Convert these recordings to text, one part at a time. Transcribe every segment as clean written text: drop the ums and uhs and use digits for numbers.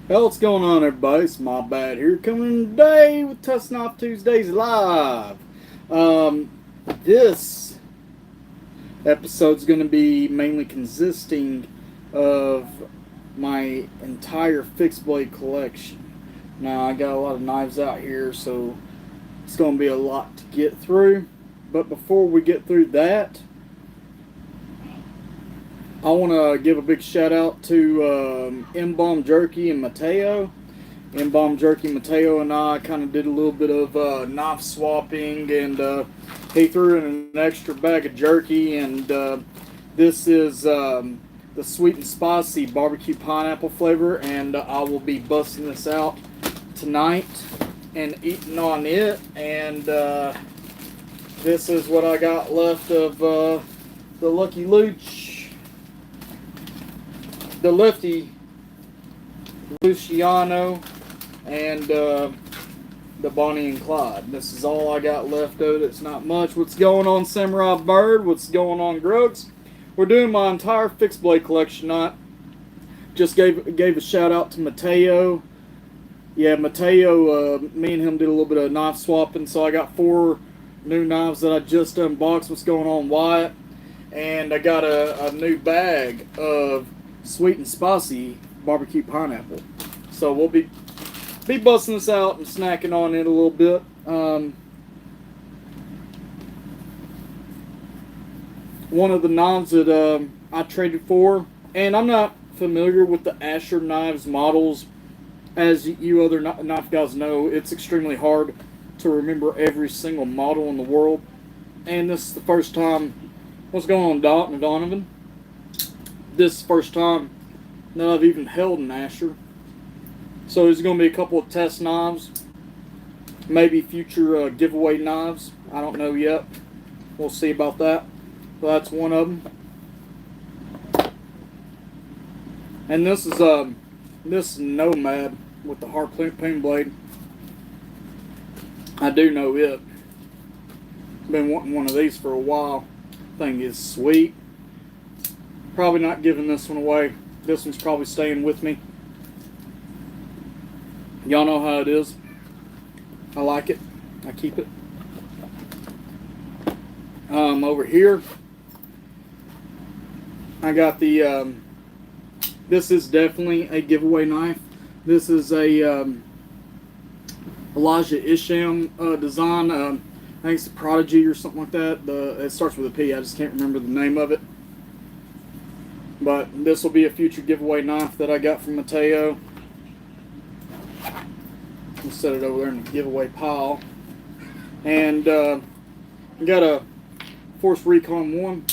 Hell, what's going on, everybody? It's my bad here, coming today with Tusk Off Tuesdays live. Um, this episode's going to be mainly consisting of my entire fixed blade collection. Now, I got a lot of knives out here, so it's going to be a lot to get through. But before we get through that, I want to give a big shout out to M-Bomb Jerky and Mateo. M-Bomb Jerky, Mateo, and I kind of did a little bit of knife swapping, and he threw in an extra bag of jerky, and this is the sweet and spicy barbecue pineapple flavor, and I will be busting this out tonight and eating on it, and this is what I got left of the Lucky Luch. The lefty Luciano and the Bonnie and Clyde. This is all I got left of it. It's not much. What's going on, Samurai Bird? What's going on, Grugs? We're doing my entire fixed blade collection tonight. Just gave a shout out to Mateo. Yeah, Mateo, me and him did a little bit of knife swapping, so I got 4 new knives that I just unboxed. What's going on, Wyatt? And I got a new bag of sweet and spicy barbecue pineapple. So we'll be busting this out and snacking on it a little bit. One of the knives that I traded for, and I'm not familiar with the Asher knives models, as you other knife guys know, it's extremely hard to remember every single model in the world. And this is the first time. What's going on, Donovan? This is the first time that I've even held an Asher. So there's going to be a couple of test knives, maybe future giveaway knives. I don't know yet. We'll see about that. But that's one of them. And this is Nomad with the harpoon blade. I do know it. Been wanting one of these for a while. Thing is sweet. Probably not giving this one away. This one's probably staying with me. Y'all know how it is. I like it. I keep it. Over here, I got the. This is definitely a giveaway knife. This is a Elijah Isham design. I think it's a Prodigy or something like that. It starts with a P. I just can't remember the name of it. But this will be a future giveaway knife that I got from Mateo. We'll set it over there in the giveaway pile. And got a Force Recon 1.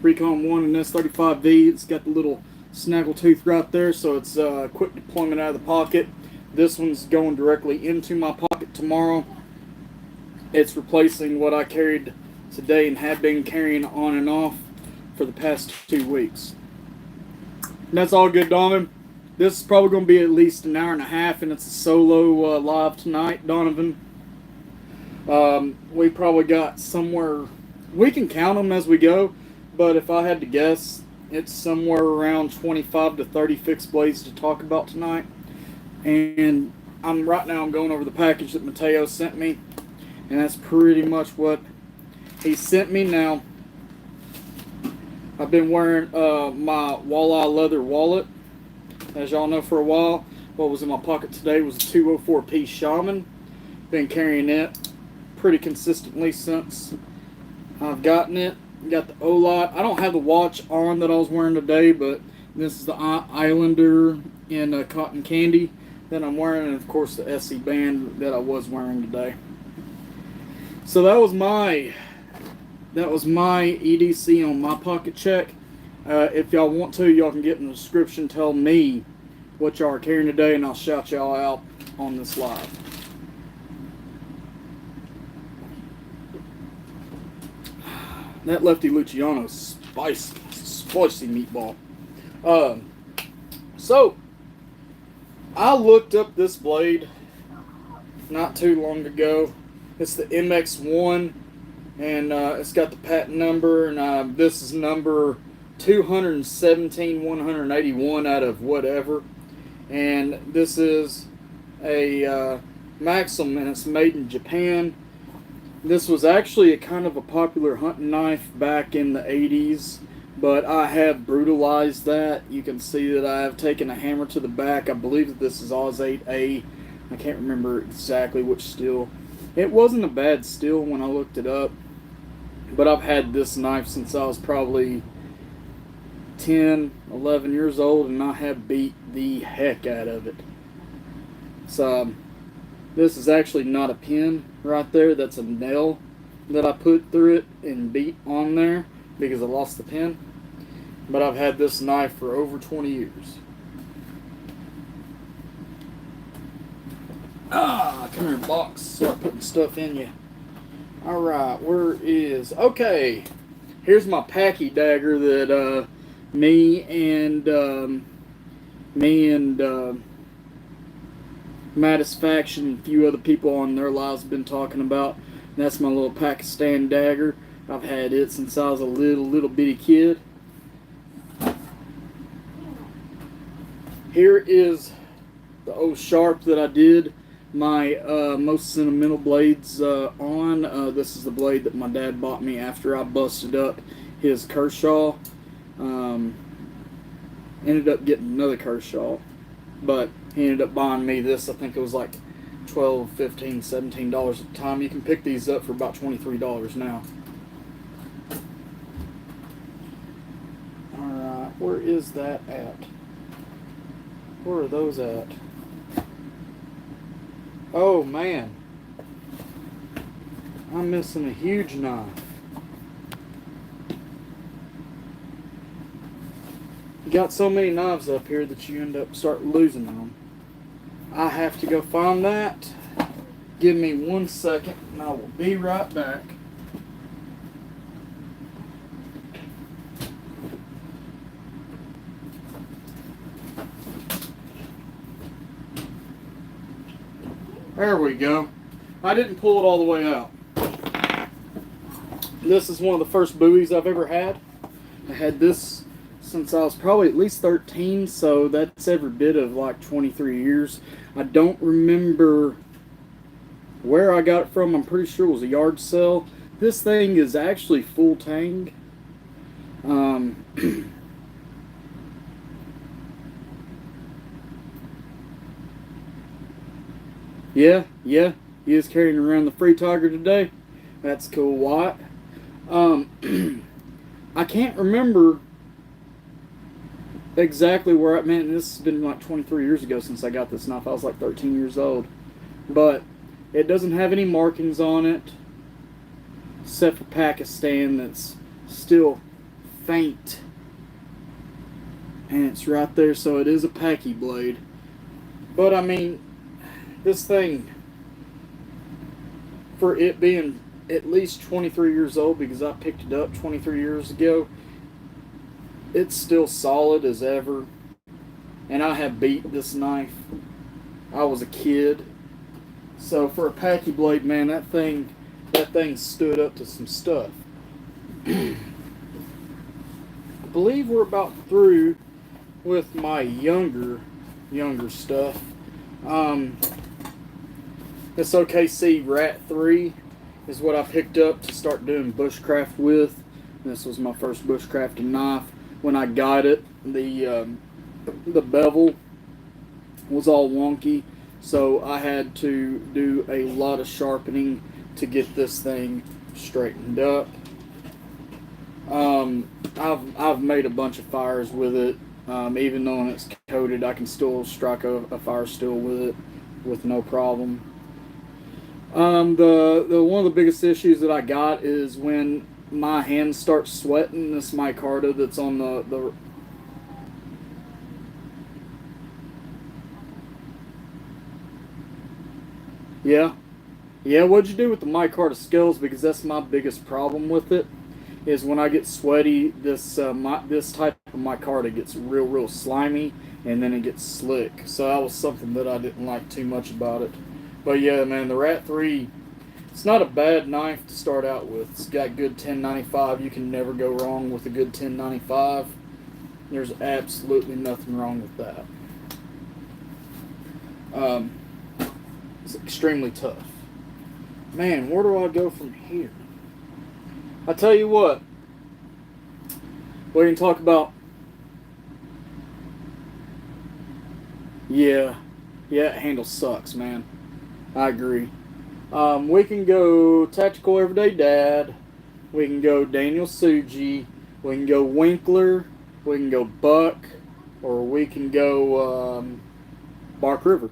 Recon 1 and S35V. It's got the little snaggletooth right there, so it's quick deployment out of the pocket. This one's going directly into my pocket tomorrow. It's replacing what I carried today and have been carrying on and off for the past 2 weeks. And that's all good, Donovan. This is probably going to be at least an hour and a half, and it's a solo live tonight, Donovan. We probably got somewhere, we can count them as we go, but if I had to guess, it's somewhere around 25 to 30 fixed blades to talk about tonight. And right now I'm going over the package that Mateo sent me, and that's pretty much what he sent me. Now, I've been wearing my Walleye leather wallet, as y'all know, for a while. What was in my pocket today was a 204P Shaman. Been carrying it pretty consistently since I've gotten it. Got the Olight. I don't have the watch on that I was wearing today, but this is the Islander in cotton candy that I'm wearing, and of course the SE band that I was wearing today. So that was my EDC on my pocket check. If y'all want to, y'all can get in the description, tell me what y'all are carrying today, and I'll shout y'all out on this live. That lefty Luciano is spicy meatball. So I looked up this blade not too long ago. It's the MX1, and it's got the patent number, and this is number 217-181 out of whatever. And this is a Maxim, and it's made in Japan. This was actually a kind of a popular hunting knife back in the 80s, but I have brutalized that. You can see that I have taken a hammer to the back. I believe that this is Oz 8A. I can't remember exactly which steel. It wasn't a bad steel when I looked it up, but I've had this knife since I was probably 10, 11 years old, and I have beat the heck out of it. So, this is actually not a pin right there. That's a nail that I put through it and beat on there because I lost the pin. But I've had this knife for over 20 years. Come here, box. Start putting stuff in you. Alright, where is... Okay, here's my Packy dagger that me and Mattisfaction and a few other people on their lives have been talking about. That's my little Pakistan dagger. I've had it since I was a little bitty kid. Here is the old sharp that I did my most sentimental blades on. This is the blade that my dad bought me after I busted up his Kershaw. Ended up getting another Kershaw, but he ended up buying me this. I think it was like $12, $15, $17 at the time. You can pick these up for about $23 now. Alright, where is that at? Where are those at? Oh man, I'm missing a huge knife. You got so many knives up here that you end up starting losing them. I have to go find that. Give me 1 second and I will be right back. There we go. I didn't pull it all the way out. This is one of the first buoys I've ever had. I had this since I was probably at least 13, so that's every bit of like 23 years. I don't remember where I got it from. I'm pretty sure it was a yard sale. This thing is actually full tang. Yeah, he is carrying around the Free Tiger today. That's cool, Wyatt. I can't remember exactly where man, this has been like 23 years ago since I got this knife. I was like 13 years old. But it doesn't have any markings on it, except for Pakistan that's still faint. And it's right there, so it is a Packy blade. But I mean, this thing, for it being at least 23 years old, because I picked it up 23 years ago, it's still solid as ever. And I have beat this knife. I was a kid. So for a Packy blade, man, that thing stood up to some stuff. I believe we're about through with my younger stuff. This OKC Rat 3 is what I picked up to start doing bushcraft with. This was my first bushcrafting knife. When I got it, the bevel was all wonky, so I had to do a lot of sharpening to get this thing straightened up. I've made a bunch of fires with it. Even though it's coated, I can still strike a fire still with it with no problem. The one of the biggest issues that I got is when my hands start sweating. This micarta that's on the yeah. What'd you do with the micarta scales? Because that's my biggest problem with it. Is when I get sweaty, this type of micarta gets real slimy, and then it gets slick. So that was something that I didn't like too much about it. But yeah, man, the Rat 3, it's not a bad knife to start out with. It's got good 1095. You can never go wrong with a good 1095. There's absolutely nothing wrong with that. It's extremely tough. Man, where do I go from here? I tell you what, we can talk about. Yeah, handle sucks, man. I agree. We can go Tactical Everyday Dad. We can go Daniel Suji. We can go Winkler. We can go Buck. Or we can go Bark River.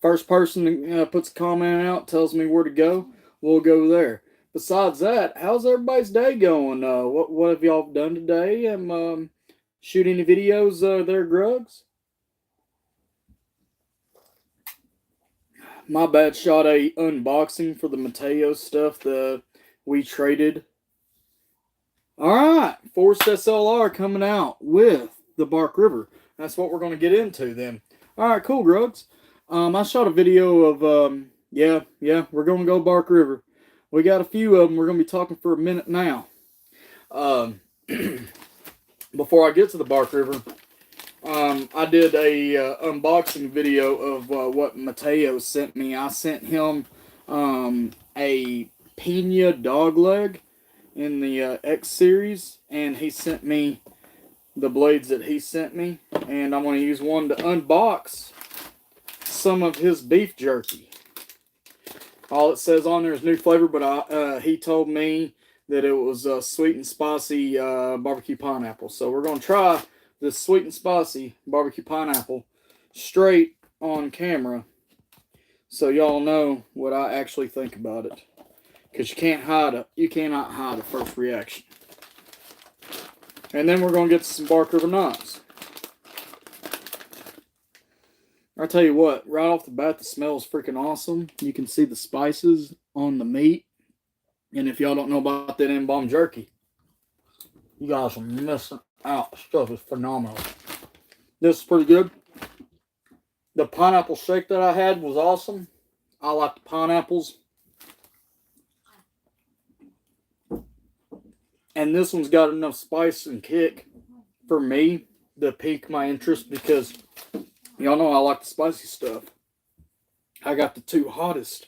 First person that puts a comment out, tells me where to go, we'll go there. Besides that, how's everybody's day going? What have y'all done today? Shoot any videos there, Grugs? My bad, shot a unboxing for the Mateo stuff that we traded. Alright, Force SLR coming out with the Bark River. That's what we're going to get into then. Alright, cool, Grugs. I shot a video of, we're going to go Bark River. We got a few of them. We're going to be talking for a minute now. Before I get to the Bark River, I did a unboxing video of what Mateo sent me. I sent him a Pina dog leg in the X series, and he sent me the blades that he sent me, and I'm going to use one to unbox some of his beef jerky. All it says on there is new flavor, but he told me that it was sweet and spicy barbecue pineapple. So we're going to try this sweet and spicy barbecue pineapple straight on camera, so y'all know what I actually think about it. Because you cannot hide a first reaction. And then we're going to get to some Bark River knives. I'll tell you what, right off the bat, the smell is freaking awesome. You can see the spices on the meat. And if y'all don't know about that embalmed jerky, you guys are missing out. The stuff is phenomenal. This is pretty good. The pineapple shake that I had was awesome. I like the pineapples. And this one's got enough spice and kick for me to pique my interest, because y'all know I like the spicy stuff. I got the two hottest,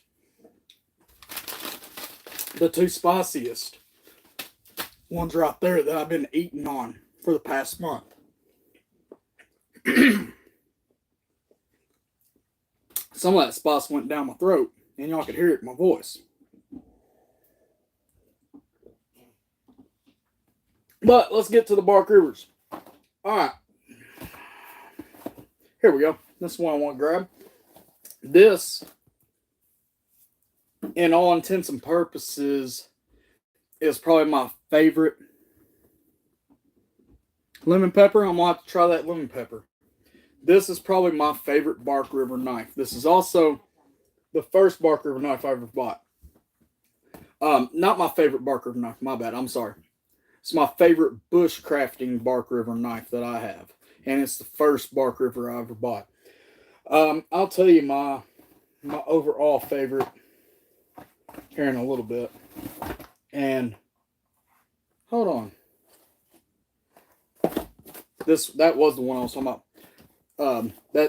the two spiciest ones right there that I've been eating on for the past month. Some of that spice went down my throat, and y'all could hear it in my voice. But let's get to the Bark Rivers. Alright. Here we go. This is one I want to grab. This, in all intents and purposes, is probably my favorite lemon pepper. I'm going to have to try that lemon pepper. This is probably my favorite Bark River knife. This is also the first Bark River knife I ever bought. Not my favorite Bark River knife. My bad. I'm sorry. It's my favorite bushcrafting Bark River knife that I have. And it's the first Bark River I ever bought. I'll tell you my overall favorite here in a little bit. And hold on. That was the one I was talking about.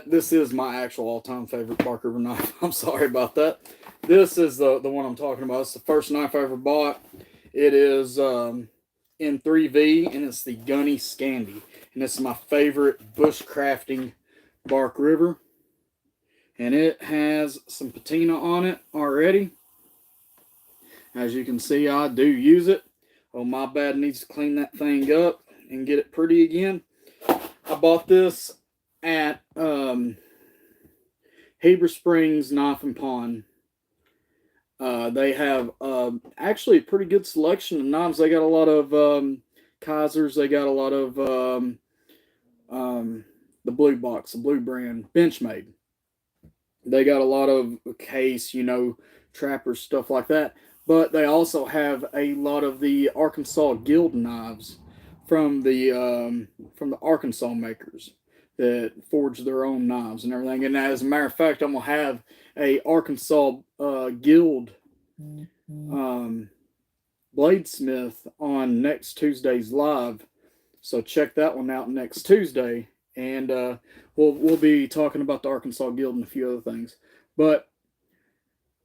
This is my actual all-time favorite Bark River knife. I'm sorry about that. This is the one I'm talking about. It's the first knife I ever bought. It is in 3V, and it's the Gunny Scandi. And this is my favorite bushcrafting Bark River. And it has some patina on it already. As you can see, I do use it. Oh, my bad, needs to clean that thing up and get it pretty again. I bought this at Heber Springs Knife and Pawn. They have actually a pretty good selection of knives. They got a lot of Kaisers. They got a lot of the Blue Box, the Blue brand, Benchmade. They got a lot of Case, Trappers, stuff like that. But they also have a lot of the Arkansas Guild knives from the Arkansas makers that forge their own knives and everything. And as a matter of fact, I'm gonna have a Arkansas Guild bladesmith on next Tuesday's live. So check that one out next Tuesday, and we'll be talking about the Arkansas Guild and a few other things. But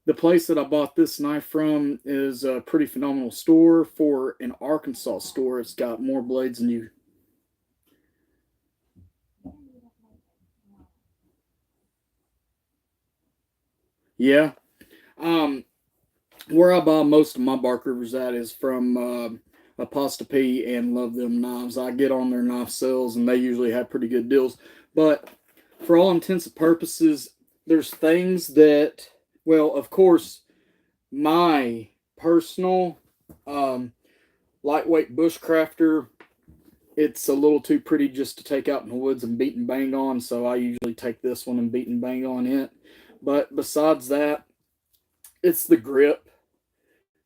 the place that I bought this knife from is a pretty phenomenal store. For an Arkansas store, it's got more blades than you. Yeah. Where I buy most of my bark rivers at is from Apostrophe and Love Them Knives. I get on their knife sales, and they usually have pretty good deals. But for all intents and purposes, there's things that, well, of course, my personal lightweight bushcrafter, it's a little too pretty just to take out in the woods and beat and bang on, so I usually take this one and beat and bang on it. But besides that, it's the grip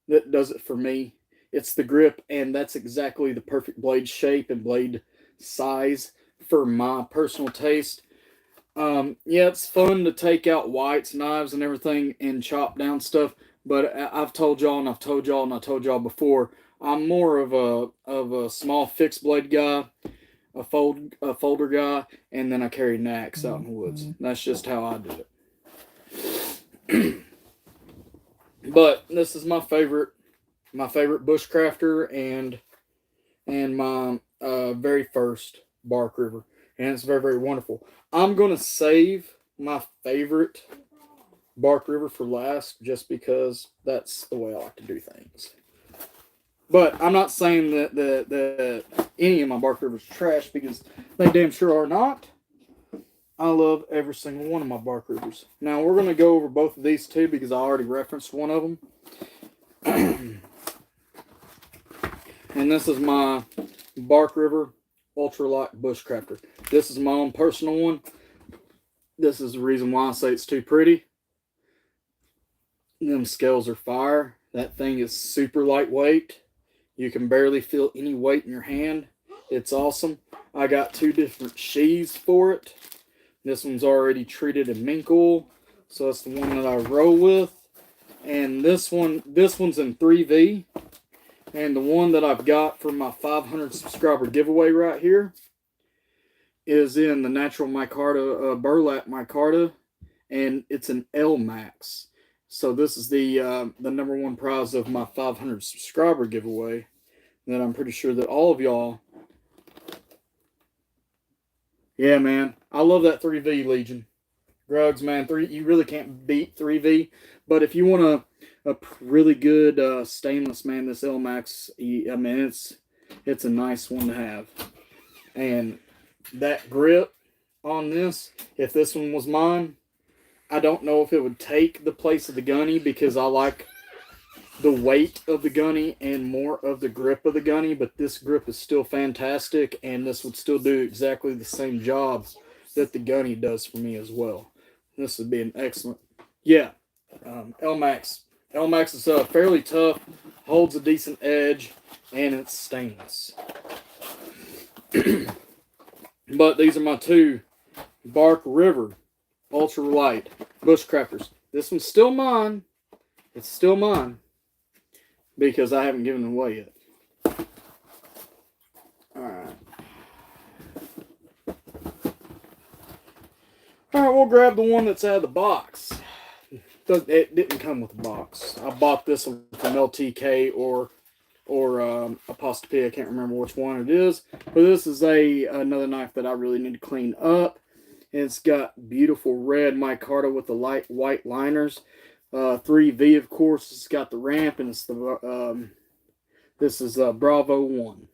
that does it for me. It's the grip, and that's exactly the perfect blade shape and blade size for my personal taste. Yeah, it's fun to take out whites, knives, and everything and chop down stuff. But I've told y'all, and I've told y'all, and I told y'all before, I'm more of a small fixed blade guy, a folder guy, and then I carry an axe out in the woods. That's just how I do it. But this is my favorite bushcrafter and my very first bark river, and it's very, very wonderful. I'm gonna save my favorite bark river for last, just because that's the way I like to do things. But I'm not saying that any of my bark rivers are trash, because they damn sure are not. I love every single one of my bark rivers. Now we're gonna go over both of these two because I already referenced one of them. And this is my Bark River Ultralight Bushcrafter. This is my own personal one. This is the reason why I say it's too pretty. Them scales are fire. That thing is super lightweight. You can barely feel any weight in your hand. It's awesome. I got two different sheaths for it. This one's already treated in mink oil, so that's the one that I roll with. And this one's in 3V. And the one that I've got for my 500 subscriber giveaway right here is in the natural micarta, burlap micarta, and it's an L Max. So this is the number one prize of my 500 subscriber giveaway that I'm pretty sure that all of y'all. Yeah, man, I love that 3V Legion. Grugs, man, you really can't beat 3V. But if you want a really good stainless, man, this L Max, I mean, it's a nice one to have. And that grip on this, if this one was mine, I don't know if it would take the place of the gunny, because I like the weight of the gunny and more of the grip of the gunny, but this grip is still fantastic, and this would still do exactly the same job that the gunny does for me as well. This would be an excellent, yeah, L Max. L Max is fairly tough, holds a decent edge, and it's stainless. But these are my two Bark River Ultralight Bushcrafters. This one's still mine. It's still mine, because I haven't given it away yet. Alright. Alright, we'll grab the one that's out of the box. It didn't come with a box. I bought this one from LTK or Apostrophe. I can't remember which one it is. But this is another knife that I really need to clean up. It's got beautiful red micarta with the light white liners. 3V, of course. It's got the ramp, and it's the this is Bravo 1.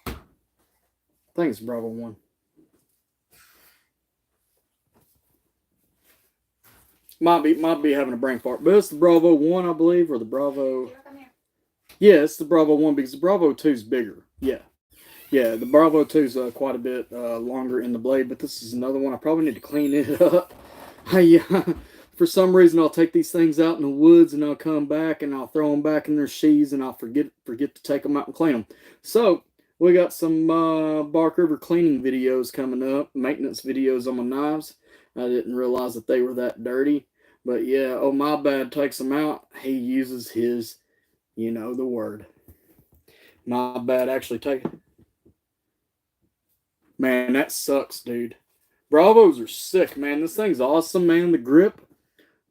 I think it's Bravo 1. Might be having a brain fart, but it's the Bravo 1, I believe, or the Bravo. Yeah, it's the Bravo 1, because the Bravo 2 is bigger. Yeah, the Bravo 2 is quite a bit longer in the blade, but this is another one. I probably need to clean it up. For some reason, I'll take these things out in the woods, and I'll come back, and I'll throw them back in their sheaths, and I'll forget to take them out and clean them. So we got some Bark River cleaning videos coming up, maintenance videos on my knives. I didn't realize that they were that dirty. But yeah, oh my bad takes them out. He uses his, you know the word. My bad Man, that sucks, dude. Bravos are sick, man. This thing's awesome, man. The grip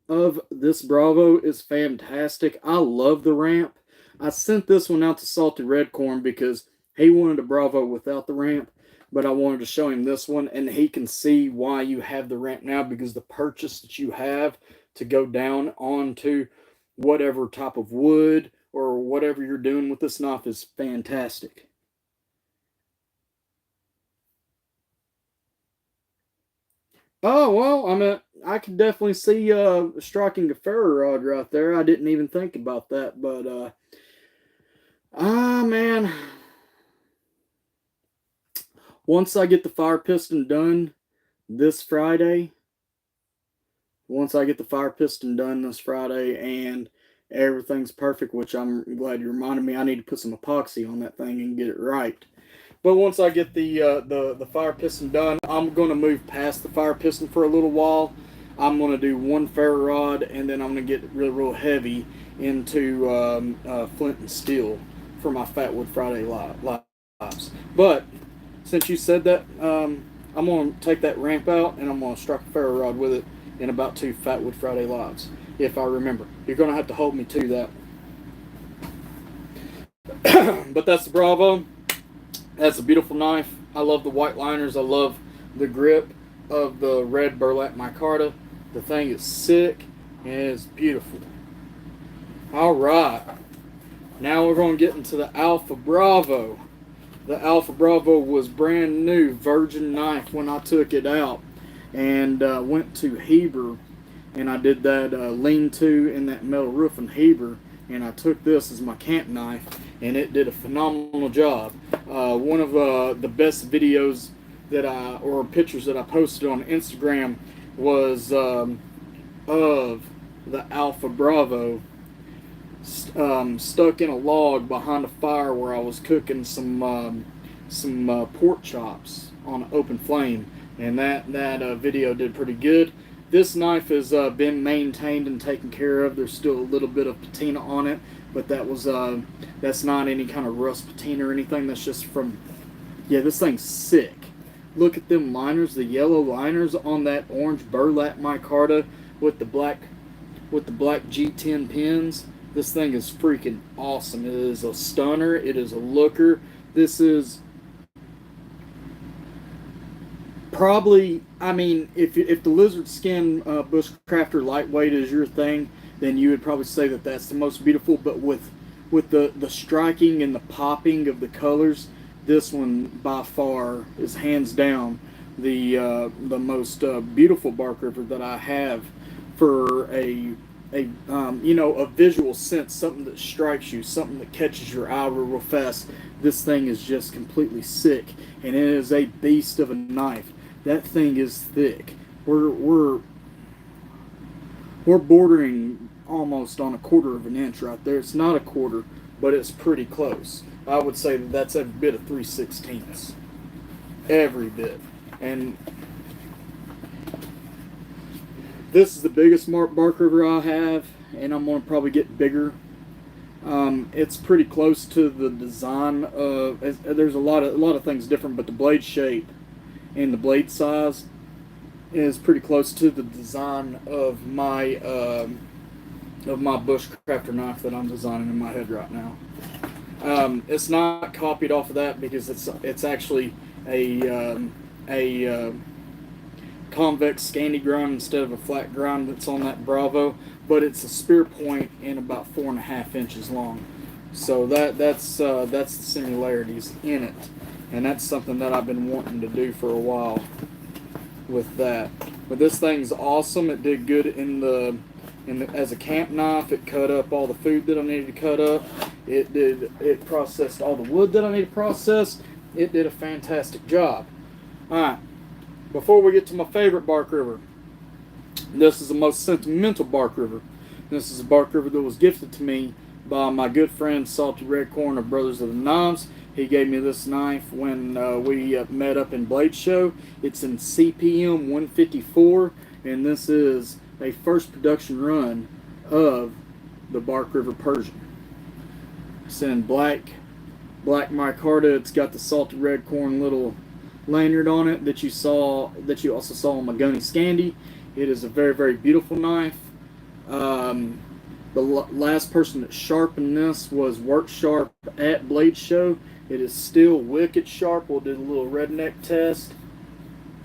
of this Bravo is fantastic. I love the ramp. I sent this one out to Salty Red Corn because he wanted a Bravo without the ramp, but I wanted to show him this one, and he can see why you have the ramp now, because the purchase that you have to go down onto whatever type of wood or whatever you're doing with this knife is fantastic. Oh, well, I mean, I could definitely see striking a ferro rod right there. I didn't even think about that, but man, once I get the fire piston done this Friday, once I get the fire piston done this Friday and everything's perfect, which I'm glad you reminded me, I need to put some epoxy on that thing and get it right. But once I get the fire piston done, I'm going to move past the fire piston for a little while. I'm going to do one ferro rod, and then I'm going to get real heavy into flint and steel for my Fatwood Friday lives. But since you said that, I'm going to take that ramp out, and I'm going to strike a ferro rod with it in about 2 Fatwood Friday lives, if I remember. You're going to have to hold me to that. But that's the Bravo. That's a beautiful knife. I love the white liners. I love the grip of the red burlap micarta. The thing is sick and it's beautiful. All right. Now we're going to get into the Alpha Bravo. The Alpha Bravo was brand new virgin knife when I took it out and went to Heber, and I did that lean-to in that metal roof in Heber, and I took this as my camp knife, and it did a phenomenal job. One of the best videos or pictures that I posted on Instagram was of the Alpha Bravo stuck in a log behind a fire where I was cooking some pork chops on an open flame, and that video did pretty good. This knife has been maintained and taken care of. There's still a little bit of patina on it, but that's not any kind of rust patina or anything. That's just from, yeah, this thing's sick. Look at them liners, the yellow liners on that orange burlap micarta with the black G10 pins. This thing is freaking awesome. It is a stunner. It is a looker. This is probably, I mean, if the lizard skin bushcrafter lightweight is your thing, then you would probably say that that's the most beautiful. But with the striking and the popping of the colors, this one by far is hands down the most beautiful bark river that I have for a visual sense, something that strikes you, something that catches your eye real fast. This thing is just completely sick, and it is a beast of a knife. That thing is thick. We're bordering almost on 1/4 of an inch right there. It's not 1/4, but it's pretty close. I would say that's every bit of 3/16. Every bit. And this is the biggest bark river I have, and I'm going to probably get bigger. It's pretty close to the design of. There's a lot of things different, but the blade shape and the blade size is pretty close to the design of my bushcrafter knife that I'm designing in my head right now. It's not copied off of that because it's actually a convex scanty grind instead of a flat grind that's on that Bravo, but it's a spear point and about 4.5 inches long. So that's the similarities in it, and that's something that I've been wanting to do for a while with that. But this thing's awesome. It did good as a camp knife. It cut up all the food that I needed to cut up. It processed all the wood that I needed to process. It did a fantastic job. All right. Before we get to my favorite bark river, this is the most sentimental bark river. This is a bark river that was gifted to me by my good friend Salty Red Corn of Brothers of the Knives. He gave me this knife when we met up in Blade Show. It's in CPM 154, and this is a first production run of the Bark River Persian. It's in black micarta. It's got the Salty Red Corn little lanyard on it that you also saw on my Gunny Scandy. It is a very, very beautiful knife. The last person that sharpened this was Work Sharp at Blade Show. It is still wicked sharp. We'll do a little redneck test,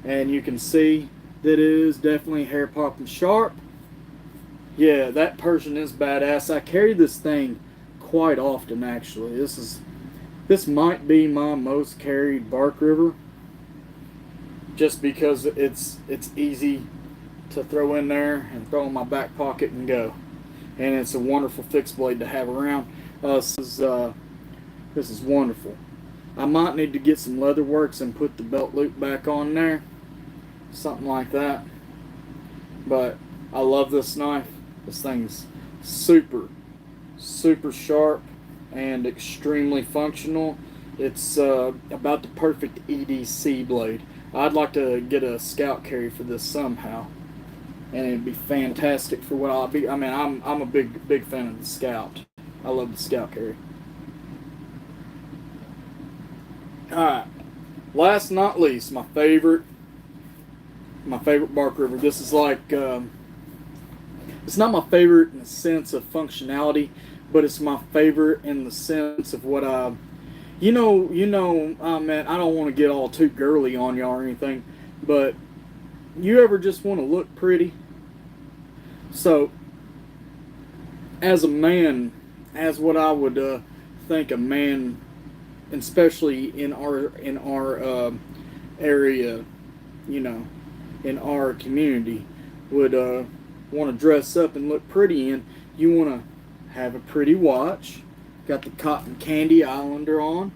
and you can see that it is definitely hair popping sharp. Yeah, that person is badass. I carry this thing quite often, actually. This might be my most carried Bark River, just because it's easy to throw in there and throw in my back pocket and go. And it's a wonderful fixed blade to have around. This is wonderful. I might need to get some leather works and put the belt loop back on there, something like that. But I love this knife. This thing's super, super sharp and extremely functional. It's about the perfect EDC blade. I'd like to get a scout carry for this somehow, and it'd be fantastic for what I'll be. I mean, I'm a big fan of the Scout. I love the Scout carry. All right, last not least, my favorite Bark River. This is like it's not my favorite in the sense of functionality, but it's my favorite in the sense of what I. Man, I don't want to get all too girly on y'all or anything, but you ever just want to look pretty? So, as a man, as what I would think a man, especially in our area, in our community, would want to dress up and look pretty in, you want to have a pretty watch. Got the cotton candy Islander on.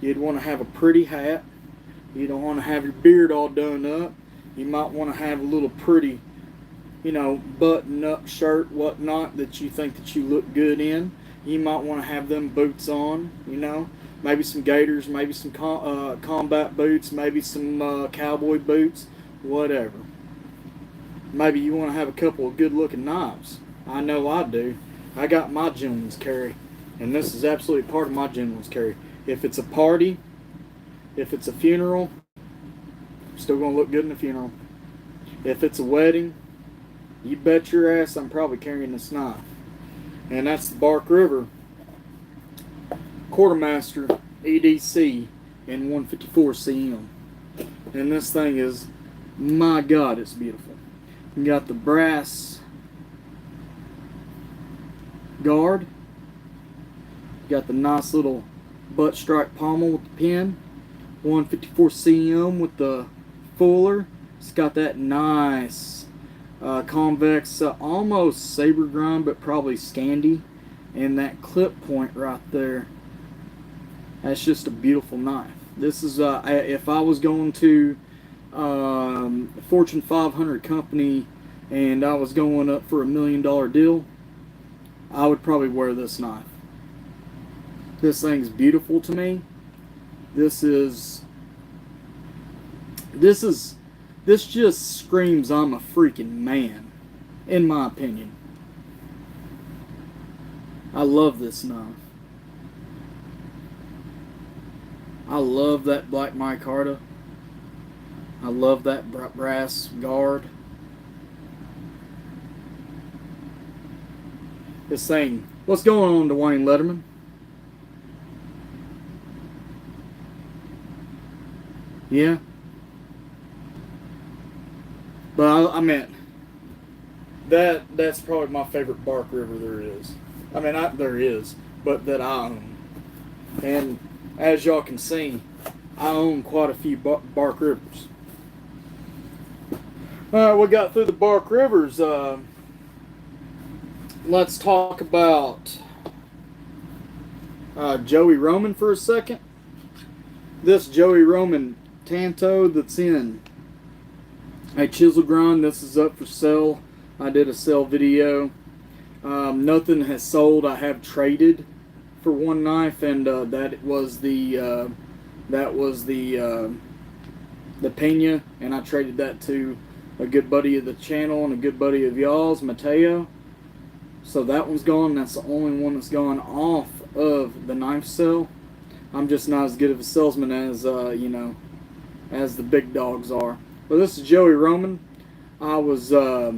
You'd want to have a pretty hat. You don't want to have your beard all done up. You might want to have a little pretty, button-up shirt, whatnot, that you think that you look good in. You might want to have them boots on, maybe some gaiters, maybe some combat boots, maybe some cowboy boots, whatever. Maybe you want to have a couple of good-looking knives. I know I do. I got my gentleman's carry. And this is absolutely part of my gentleman's carry. If it's a party, if it's a funeral, I'm still going to look good in the funeral. If it's a wedding, you bet your ass I'm probably carrying this knife. And that's the Bark River Quartermaster EDC in 154 CM. And this thing is, my God, it's beautiful. You got the brass guard. Got the nice little butt strike pommel with the pin. 154 CM with the fuller. It's got that nice convex, almost saber grind, but probably Scandi. And that clip point right there. That's just a beautiful knife. This is, if I was going to a Fortune 500 company and I was going up for $1 million deal, I would probably wear this knife. This thing's beautiful to me. This just screams I'm a freaking man, in my opinion. I love this knife. I love that black micarta. I love that brass guard. This thing, what's going on, Dwayne Letterman? Yeah. But I meant that's probably my favorite Bark River there is. I mean, there is, but that I own. And as y'all can see, I own quite a few Bark Rivers. Alright, we got through the Bark Rivers. Let's talk about Joey Roman for a second. This Joey Roman Tanto that's in a chisel grind. This is up for sale. I did a sale video. Nothing has sold. I have traded for one knife, and that was the Pena, and I traded that to a good buddy of the channel and a good buddy of y'all's, Mateo. So that one's gone. That's the only one that's gone off of the knife sale. I'm just not as good of a salesman as as the big dogs are. But this is Joey Roman. I was a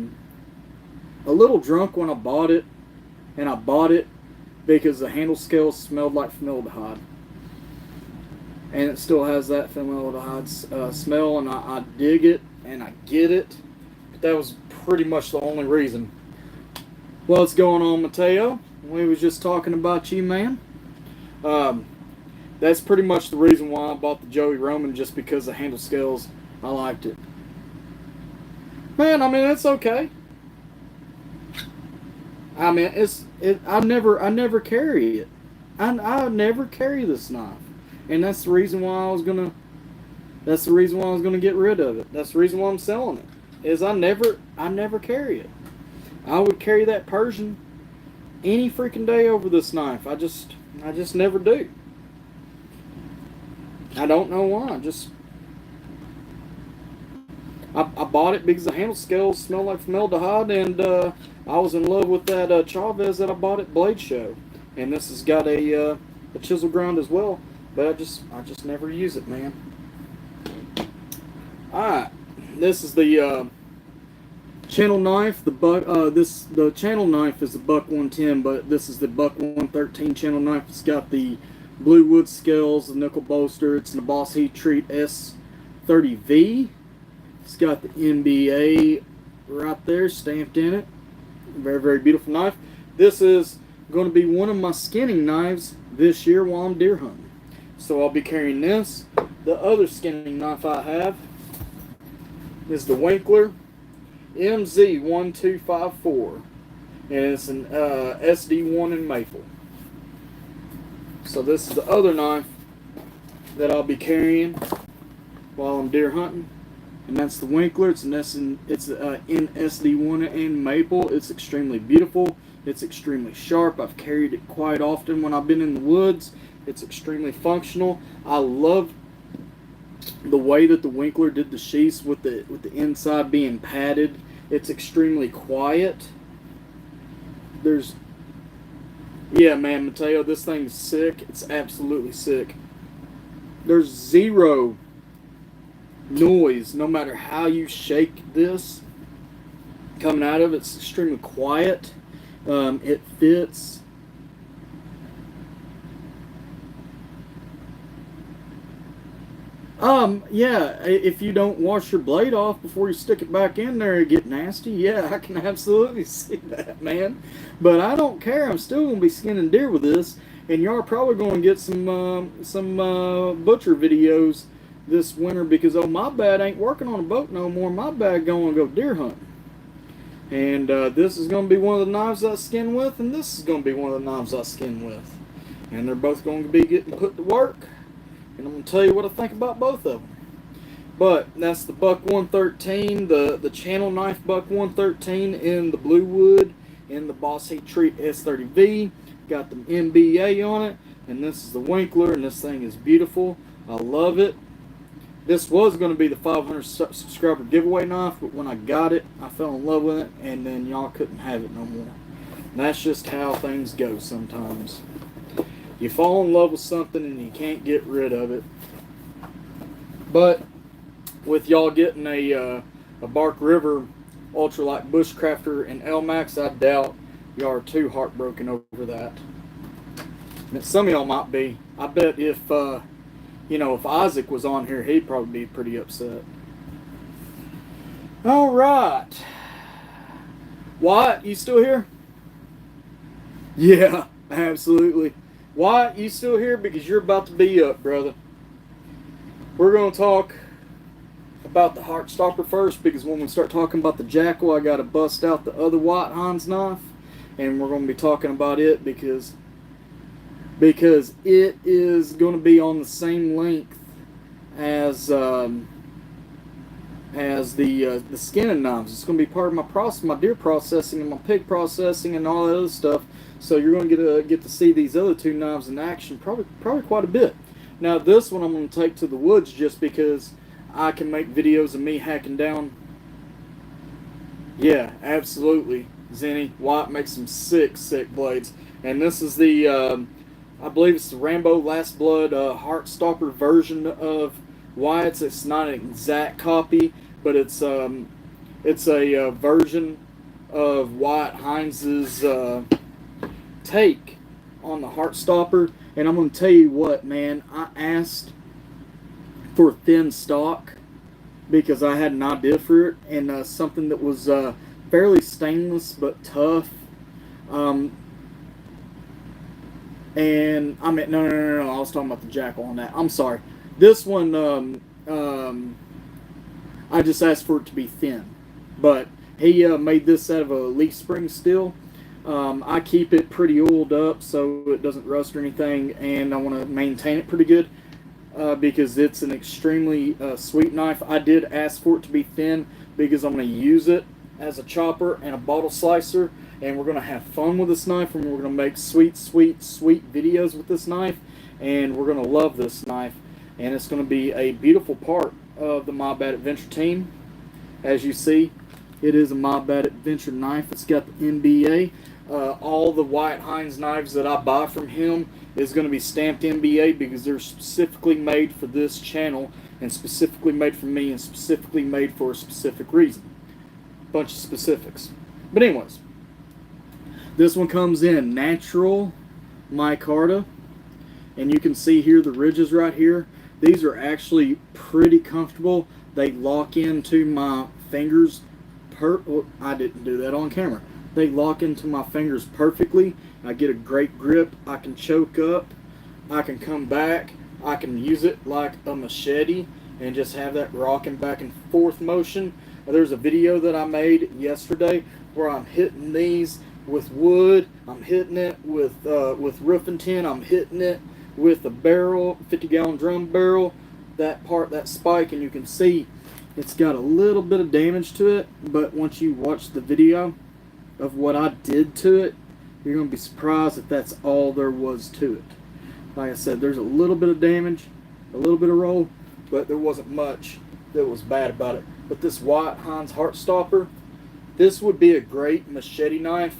little drunk when I bought it, and I bought it because the handle scales smelled like formaldehyde. And it still has that formaldehyde smell, and I dig it, and I get it. But that was pretty much the only reason. What's going on, Mateo? We was just talking about you, man. That's pretty much the reason why I bought the Joey Roman, just because the handle scales, I liked it. Man, I mean, it's okay. I mean, I never carry it. I never carry this knife. And that's the reason why I was gonna get rid of it. That's the reason why I'm selling it. Is I never carry it. I would carry that Persian any freaking day over this knife. I just never do. I don't know why. I bought it because the handle scales smell like formaldehyde, and I was in love with that Chavez that I bought at Blade Show, and this has got a chisel grind as well. But I just never use it, man. All right, this is the channel knife. The channel knife is the Buck 110, but this is the Buck 113 channel knife. It's got the blue wood scales, the nickel bolster. It's in the Boss Heat Treat S30V. It's got the NBA right there stamped in it. Very, very beautiful knife. This is going to be one of my skinning knives this year while I'm deer hunting. So I'll be carrying this. The other skinning knife I have is the Winkler MZ1254. And it's an SD1 in maple. So this is the other knife that I'll be carrying while I'm deer hunting. And that's the Winkler. It's an SD1 in maple. It's extremely beautiful. It's extremely sharp. I've carried it quite often when I've been in the woods. It's extremely functional. I love the way that the Winkler did the sheaths with the inside being padded. It's extremely quiet. Yeah, man, Mateo, this thing's sick. It's absolutely sick. There's zero noise, no matter how you shake this coming out of it. It's extremely quiet. It fits. Yeah, if you don't wash your blade off before you stick it back in there and get nasty, yeah, I can absolutely see that, man. But I don't care. I'm still going to be skinning deer with this, and y'all are probably going to get some butcher videos this winter because, oh, my bad ain't working on a boat no more. My bad going to go deer hunting. And this is going to be one of the knives I skin with, and this is going to be one of the knives I skin with. And they're both going to be getting put to work. And I'm going to tell you what I think about both of them. But that's the Buck 113, the channel knife Buck 113 in the blue wood, in the Boss Heat Treat S30V. Got the NBA on it. And this is the Winkler, and this thing is beautiful. I love it. This was going to be the 500 subscriber giveaway knife, but when I got it, I fell in love with it, and then y'all couldn't have it no more. And that's just how things go sometimes. You fall in love with something and you can't get rid of it. But with y'all getting a Bark River Ultralight Bushcrafter and LMAX, I doubt y'all are too heartbroken over that. And some of y'all might be. I bet if if Isaac was on here, he'd probably be pretty upset. All right. Wyatt, you still here? Yeah, absolutely. Wyatt, you still here? Because you're about to be up, brother. We're going to talk about the Heartstopper first, because when we start talking about the Jackal, I got to bust out the other White Hans knife, and we're going to be talking about it because it is going to be on the same length as the skinning knives. It's going to be part of my process, my deer processing and my pig processing and all that other stuff. So you're going to get to see these other two knives in action probably quite a bit. Now this one I'm going to take to the woods just because I can make videos of me hacking down. Yeah, absolutely. Zenny, Wyatt makes some sick blades. And this is the, I believe it's the Rambo Last Blood Heartstopper version of Wyatt's. It's not an exact copy, but it's a version of Wyatt Hines's take on the Heartstopper. And I'm going to tell you what, man, I asked for thin stock because I had an idea for it, and something that was fairly stainless but tough. And I mean, no, I was talking about the Jackal on that. I'm sorry. This one, I just asked for it to be thin, but he made this out of a leaf spring steel. I keep it pretty oiled up so it doesn't rust or anything, and I want to maintain it pretty good because it's an extremely sweet knife. I did ask for it to be thin because I'm going to use it as a chopper and a bottle slicer, and we're going to have fun with this knife, and we're going to make sweet videos with this knife, and we're going to love this knife, and it's going to be a beautiful part of the My Bad Adventure team. As you see, it is a My Bad Adventure knife. It's got the NBA. All the Wyatt Hines knives that I buy from him is going to be stamped NBA because they're specifically made for this channel, and specifically made for me, and specifically made for a specific reason. Bunch of specifics. But anyways, this one comes in natural micarta, and you can see here the ridges right here. These are actually pretty comfortable. They lock into my fingers. I didn't do that on camera. They lock into my fingers perfectly. I get a great grip. I can choke up. I can come back. I can use it like a machete and just have that rocking back and forth motion. There's a video that I made yesterday where I'm hitting these with wood. I'm hitting it with roofing tin. I'm hitting it with a barrel, 50-gallon drum barrel. That part, that spike, and you can see it's got a little bit of damage to it. But once you watch the video of what I did to it, you're going to be surprised that that's all there was to it. Like I said, there's a little bit of damage, a little bit of roll, but there wasn't much that was bad about it. But this Wyatt Hines Heartstopper, this would be a great machete knife.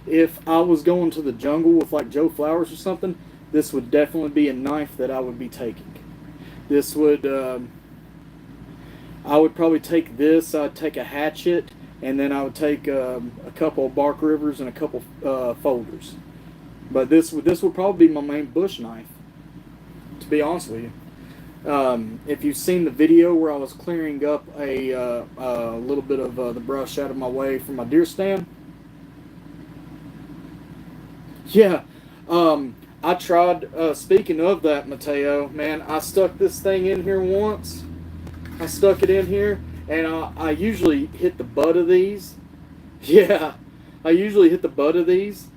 If I was going to the jungle with like Joe Flowers or something, this would definitely be a knife that I would be taking. This would, I would probably take this. I'd take a hatchet, and then I would take a couple of bark rivers and a couple folders. But this would probably be my main bush knife, to be honest with you. If you've seen the video where I was clearing up a little bit of the brush out of my way from my deer stand, yeah, I tried, speaking of that, Mateo, man, I stuck this thing in here once. I stuck it in here, and I usually hit the butt of these. Yeah, I usually hit the butt of these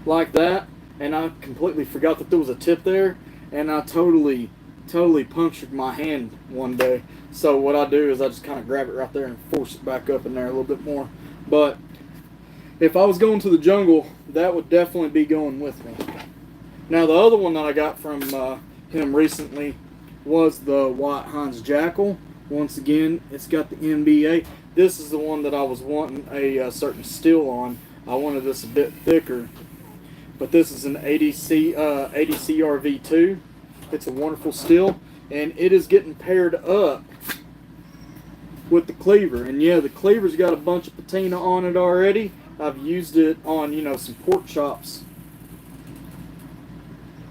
like that, and I completely forgot that there was a tip there, and I totally punctured my hand one day. So what I do is I just kind of grab it right there and force it back up in there a little bit more. But if I was going to the jungle, that would definitely be going with me. Now the other one that I got from him recently was the Wyatt Hines Jackal. Once again, it's got the NBA. This is the one that I was wanting a certain steel on. I wanted this a bit thicker. But this is an ADCRV2. It's a wonderful steel, and it is getting paired up with the cleaver. And yeah, the cleaver's got a bunch of patina on it already. I've used it on, some pork chops.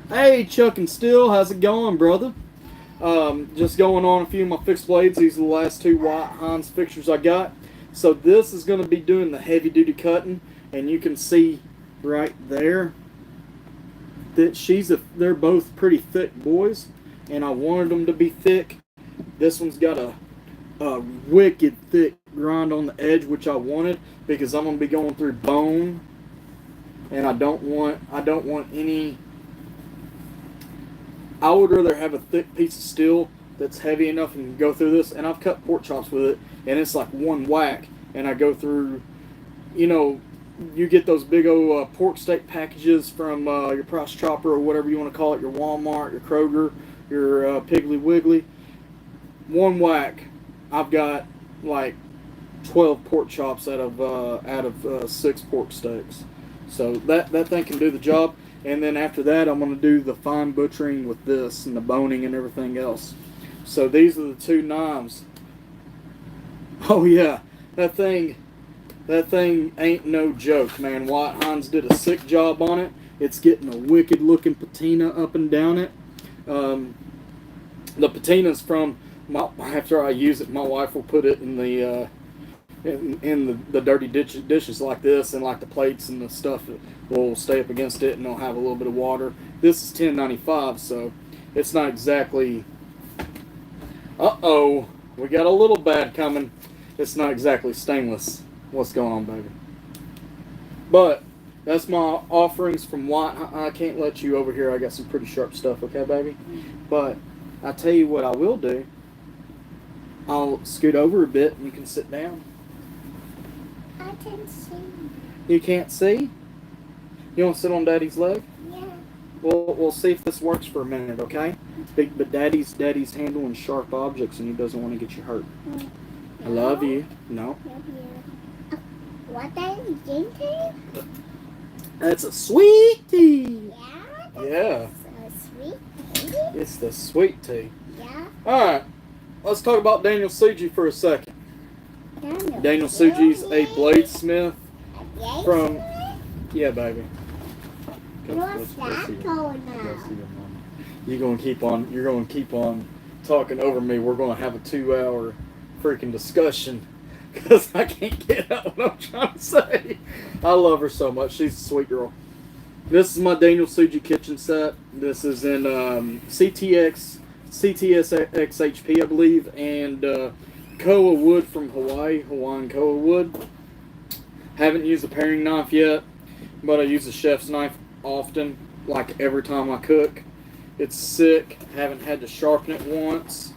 Hey, Chuck and Steel, how's it going, brother? Just going on a few of my fixed blades. These are the last two Wyatt Hines fixtures I got. So this is going to be doing the heavy-duty cutting, and you can see right there that they're both pretty thick boys, and I wanted them to be thick. This one's got a wicked thick grind on the edge, which I wanted because I'm going to be going through bone, and I don't want any. I would rather have a thick piece of steel that's heavy enough and can go through this, and I've cut pork chops with it, and it's like one whack, and I go through, you get those big old pork steak packages from your Price Chopper or whatever you want to call it, your Walmart, your Kroger, your Piggly Wiggly. One whack, I've got like 12 pork chops out of 6 pork steaks. So that thing can do the job. And then after that, I'm going to do the fine butchering with this and the boning and everything else. So these are the two knives. Oh yeah, that thing ain't no joke, man. White Hines did a sick job on it. It's getting a wicked looking patina up and down it. The patina's from after I use it, my wife will put it in the the dirty dishes like this, and like the plates and the stuff that will stay up against it and they'll have a little bit of water. This is 1095, so it's not exactly. Uh-oh, we got a little bad coming. It's not exactly stainless. What's going on, baby? But that's my offerings from White. I can't let you over here. I got some pretty sharp stuff, okay, baby? But I tell you what I will do. I'll scoot over a bit and you can sit down. I can see. You can't see? You want to sit on Daddy's leg? Yeah. We'll see if this works for a minute, okay? But Daddy's handling sharp objects and he doesn't want to get you hurt. No. I love you. No. Love you. What are you drinking? That's a sweet tea. Yeah. Yeah. So sweet. It's the sweet tea. Yeah. Alright. Let's talk about Daniel Suji for a second. Daniel Suji's a bladesmith from... Yeah, baby. What's that going on? You're gonna keep on talking over me. We're gonna have a 2-hour freaking discussion because I can't get out what I'm trying to say. I love her so much. She's a sweet girl. This is my Daniel Suji kitchen set. This is in CTS XHP, I believe, and koa wood from Hawaii, Hawaiian koa wood. Haven't used a paring knife yet, but I use a chef's knife often, like every time I cook. It's sick. Haven't had to sharpen it once.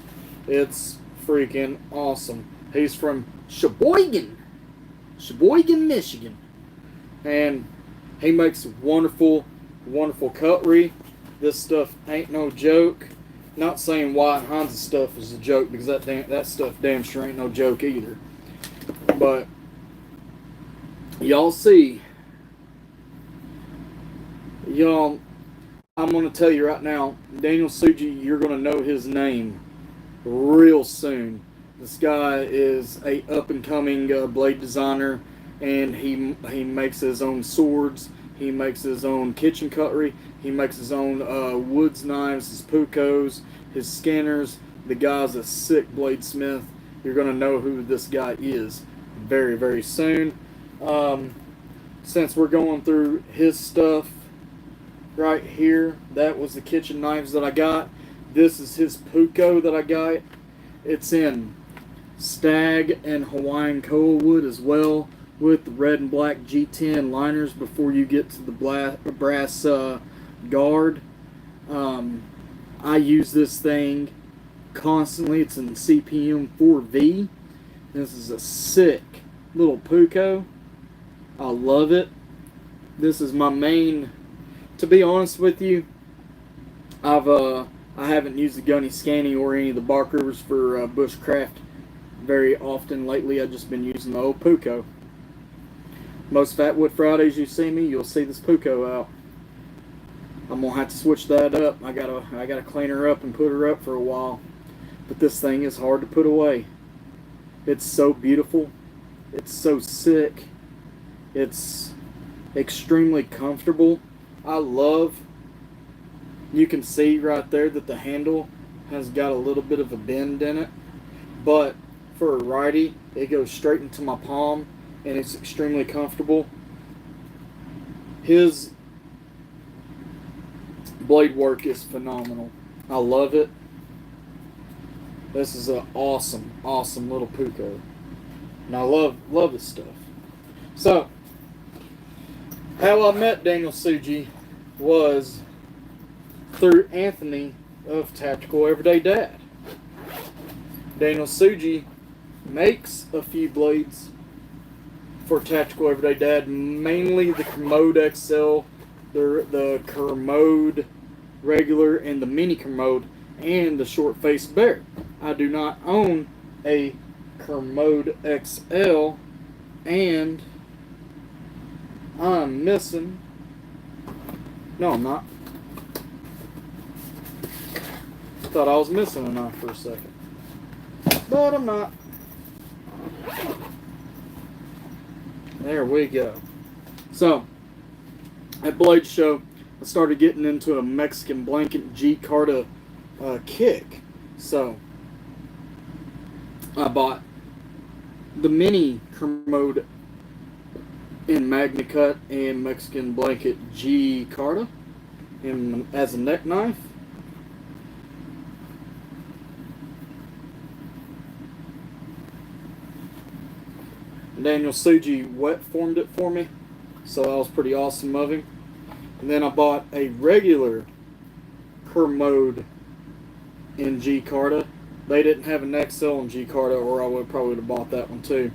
It's freaking awesome. He's from Sheboygan, Michigan, and he makes wonderful, wonderful cutlery. This stuff ain't no joke. Not saying White Hines' stuff is a joke, because that stuff damn sure ain't no joke either. But y'all see, y'all, I'm gonna tell you right now, Daniel Suji, you're gonna know his name real soon. This guy is a up and coming blade designer, and he makes his own swords. He makes his own kitchen cutlery. He makes his own woods knives, his puukos, his scanners. The guy's a sick bladesmith. You're going to know who this guy is very, very soon. Since we're going through his stuff right here, that was the kitchen knives that I got. This is his puuko that I got. It's in stag and Hawaiian koa wood as well, with the red and black G10 liners before you get to the brass guard. I use this thing constantly. It's in CPM 4V. This is a sick little puuko. I love it. This is my main. To be honest with you, I haven't used the Gunny Scanny or any of the bark rivers for bushcraft very often lately. I've just been using the old puuko. Most Fatwood Fridays you see me, you'll see this puuko out. I'm gonna have to switch that up. I gotta clean her up and put her up for a while. But this thing is hard to put away. It's so beautiful. It's so sick. It's extremely comfortable. I love. You can see right there that the handle has got a little bit of a bend in it, but for a righty, it goes straight into my palm, and it's extremely comfortable. His blade work is phenomenal. I love it. This is an awesome, awesome little puuko, and I love this stuff. So, how I met Daniel Suji was through Anthony of Tactical Everyday Dad. Daniel Suji makes a few blades for Tactical Everyday Dad, mainly the Kermode XL, the Kermode regular, and the mini Kermode, and the short face bear. I do not own a Kermode XL, and I'm missing. No, I'm not. Thought I was missing a knife for a second. But I'm not. There we go. So, at Blade Show, I started getting into a Mexican blanket G Carta kick. So, I bought the mini Kermode in Magna Cut and Mexican blanket G Carta as a neck knife. Daniel Suji wet formed it for me, so that was pretty awesome of him. And then I bought a regular Kermode in G Carta. They didn't have an XL in G Carta, or I would probably have bought that one too.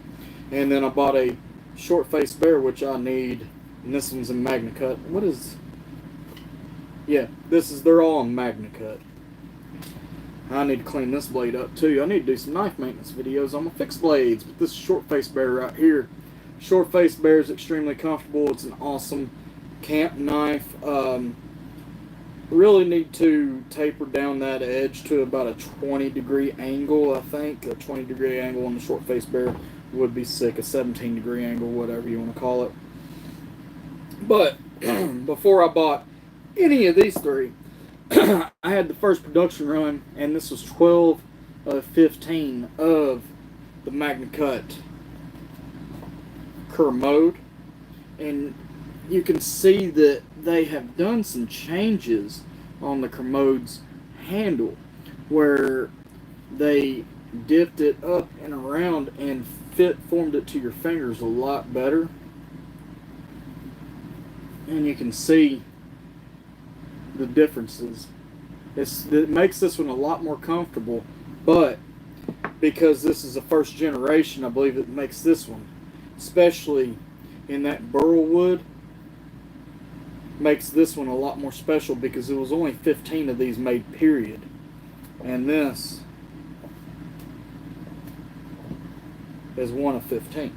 And then I bought a short face bear, which I need, and this one's in Magna Cut. What is? Yeah, they're all in Magna Cut. I need to clean this blade up too. I need to do some knife maintenance videos on my fixed blades. But this short face bear right here, short face bear is extremely comfortable. It's an awesome camp knife. Really need to taper down that edge to about a 20-degree angle. I think a 20-degree angle on the short face bear would be sick. A 17-degree angle, whatever you want to call it. But before I bought any of these three, I had the first production run, and this was 12 of 15 of the Magna Cut Kermode. And you can see that they have done some changes on the Kermode's handle, where they dipped it up and around and formed it to your fingers a lot better. And you can see the differences. It makes this one a lot more comfortable, but because this is a first generation, I believe it makes this one, especially in that burl wood, makes this one a lot more special because there was only 15 of these made, period. And this is one of 15.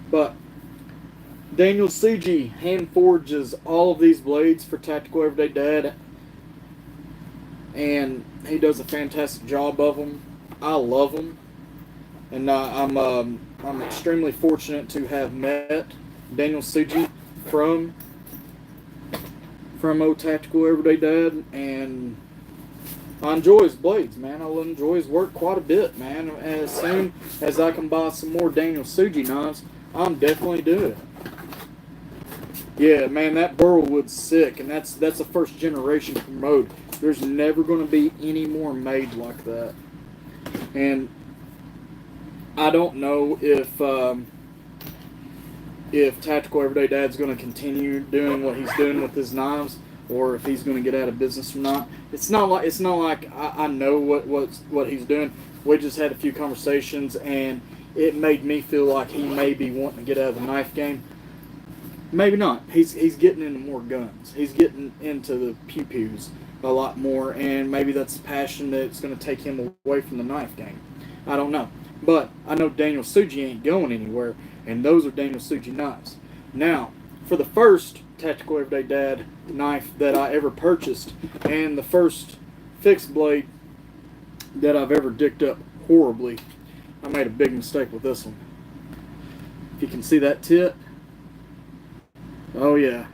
But Daniel Suji hand forges all of these blades for Tactical Everyday Dad, and he does a fantastic job of them. I love them, and I'm extremely fortunate to have met Daniel Suji from Old Tactical Everyday Dad, and I enjoy his blades, man. I enjoy his work quite a bit, man. As soon as I can buy some more Daniel Suji knives, I'm definitely doing it. Yeah, man, that burlwood's sick, and that's a first generation Kermode. There's never going to be any more made like that. And I don't know if Tactical Everyday Dad's going to continue doing what he's doing with his knives, or if he's going to get out of business or not. It's not like I know what he's doing. We just had a few conversations, and it made me feel like he may be wanting to get out of the knife game. Maybe not. He's getting into more guns. He's getting into the pew-pews a lot more, and maybe that's a passion that's going to take him away from the knife game. I don't know. But I know Daniel Suji ain't going anywhere, and those are Daniel Suji knives. Now, for the first Tactical Everyday Dad knife that I ever purchased, and the first fixed blade that I've ever dicked up horribly, I made a big mistake with this one. If you can see that tip, oh yeah,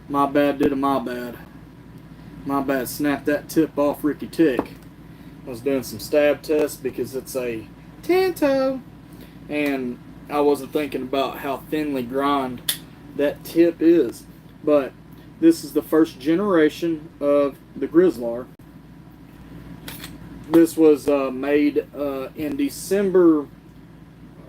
my bad did a my bad. My bad, snapped that tip off Ricky Tick. I was doing some stab tests because it's a Tanto, and I wasn't thinking about how thinly ground that tip is. But this is the first generation of the Grizzlar. This was made in December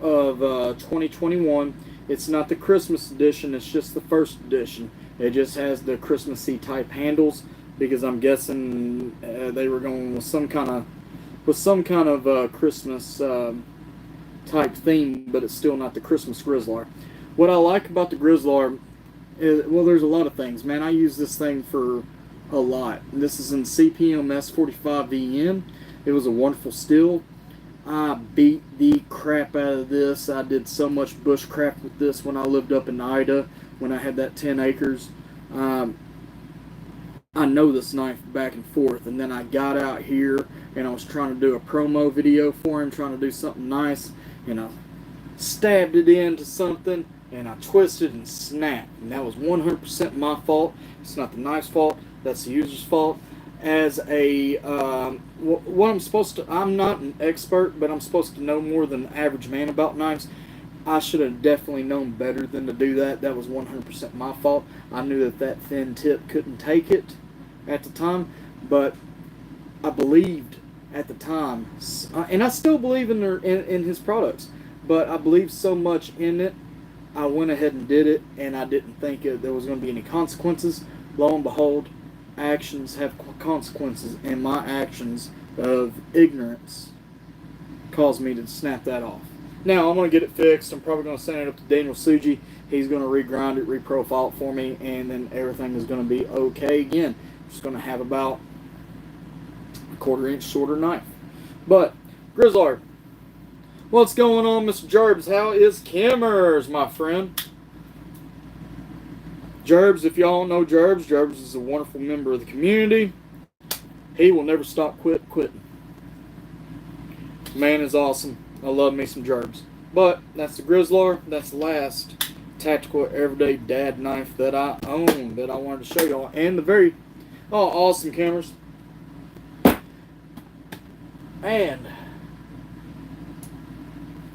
of 2021. It's not the Christmas edition, it's just the first edition. It just has the Christmassy type handles, because I'm guessing they were going with some kind of Christmas type theme, but it's still not the Christmas Grizzlar. What I like about the Grizzlar is, well, there's a lot of things, man. I use this thing for a lot. This is in CPM S45VN. It was a wonderful steel. I beat the crap out of this. I did so much bushcraft with this when I lived up in Ida, when I had that 10 acres. I know this knife back and forth, and then I got out here and I was trying to do a promo video for him, trying to do something nice, and I stabbed it into something and I twisted and snapped, and that was 100% my fault. It's not the knife's fault, that's the user's fault. As a what I'm supposed to, I'm not an expert, but I'm supposed to know more than the average man about knives. I should have definitely known better than to do that. That was 100% my fault. I knew that that thin tip couldn't take it at the time, but I believed at the time, and I still believe in his products, but I believed so much in it, I went ahead and did it, and I didn't think there was going to be any consequences. Lo and behold, actions have consequences, and my actions of ignorance caused me to snap that off. Now, I'm going to get it fixed. I'm probably going to send it up to Daniel Suji. He's going to regrind it, reprofile it for me, and then everything is going to be okay again. I'm just going to have about a 1/4 inch shorter knife. But, Grizzlard, what's going on, Mr. Jerbs? How is Cammers, my friend? Jerbs, if y'all don't know Jerbs, Jerbs is a wonderful member of the community. He will never stop quitting. Man is awesome. I love me some Jerbs. But that's the Grizzlar. That's the last tactical everyday dad knife that I own that I wanted to show y'all. And the very awesome cameras. And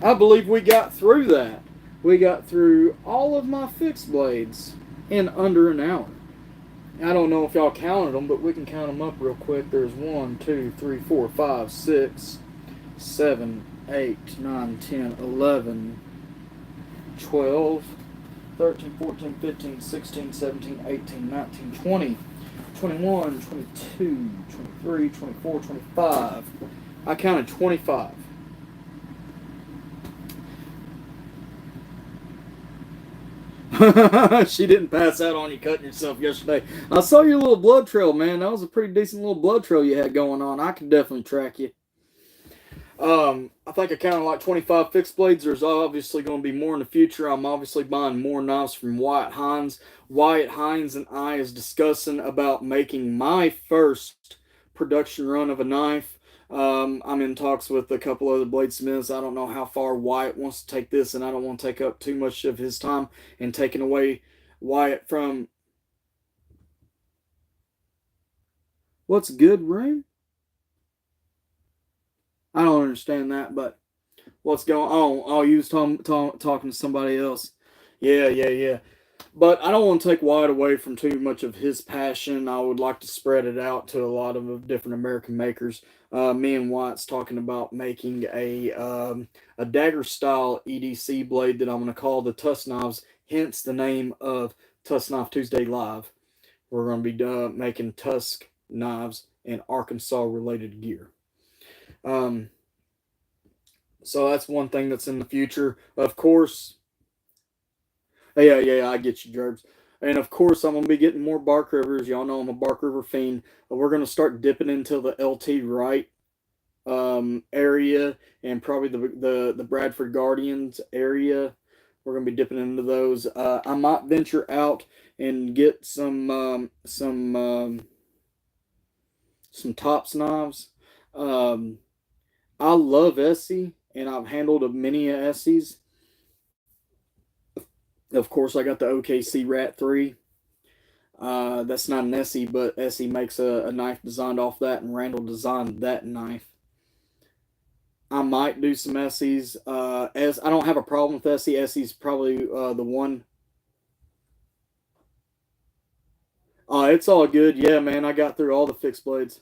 I believe we got through that. We got through all of my fixed blades in under an hour. I don't know if y'all counted them, but we can count them up real quick. There's 1, 2, 3, 4, 5, 6, 7, 8, 9, 10, 11, 12, 13, 14, 15, 16, 17, 18, 19, 20, 21, 22, 23, 24, 25. I counted 25. She didn't pass out on you cutting yourself yesterday. I saw your little blood trail, man. That was a pretty decent little blood trail you had going on. I can definitely track you. I think I counted like 25 fixed blades. There's obviously going to be more in the future. I'm obviously buying more knives from Wyatt Hines. Wyatt Hines and I is discussing about making my first production run of a knife. I'm in talks with a couple other bladesmiths. I don't know how far Wyatt wants to take this, and I don't want to take up too much of his time and taking away Wyatt from... What's good, room? I don't understand that, but what's going on? Oh, you was talking to somebody else. Yeah. But I don't want to take Wyatt away from too much of his passion. I would like to spread it out to a lot of different American makers. Me and Wyatt's talking about making a dagger style EDC blade that I'm going to call the Tusk knives, hence the name of Tusk Knife Tuesday Live. We're going to be making Tusk knives and Arkansas related gear. So that's one thing that's in the future. Of course, yeah, I get you, Jerbs. And of course, I'm going to be getting more Bark Rivers. Y'all know I'm a Bark River fiend. We're going to start dipping into the LT Wright area and probably the Bradford Guardians area. We're going to be dipping into those. I might venture out and get some Tops knives. I love Essie, and I've handled many Essies. Of course, I got the OKC Rat 3. That's not an Essie, but Essie makes a knife designed off that, and Randall designed that knife. I might do some Essies. As I don't have a problem with Essie. Essie's probably the one. It's all good. Yeah, man, I got through all the fixed blades.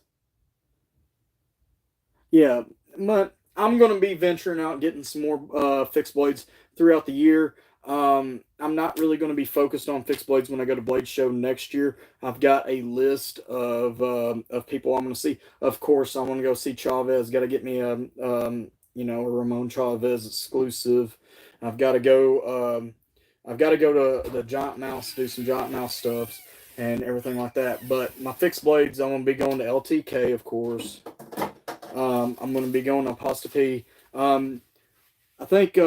Yeah, but I'm going to be venturing out and getting some more fixed blades throughout the year. I'm not really going to be focused on fixed blades when I go to Blade Show next year. I've got a list of people I'm going to see. Of course, I want to go see Chavez. Got to get me a Ramon Chavez exclusive. I've got to go. I've got to go to the Giant Mouse, do some Giant Mouse stuffs and everything like that. But my fixed blades, I'm going to be going to LTK, of course. I'm going to be going to Apostrophe. I think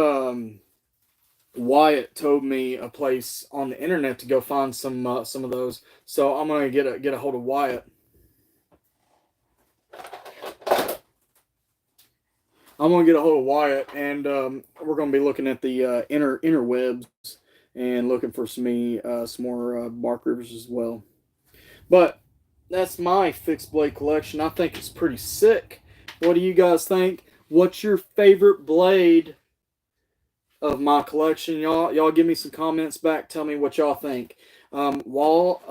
Wyatt told me a place on the internet to go find some of those. So I'm gonna get a hold of Wyatt. I'm gonna get a hold of Wyatt, and we're gonna be looking at the interwebs and looking for some more bark rivers as well. But that's my fixed blade collection. I think it's pretty sick. What do you guys think? What's your favorite blade of my collection? Y'all give me some comments back. Tell me what y'all think. While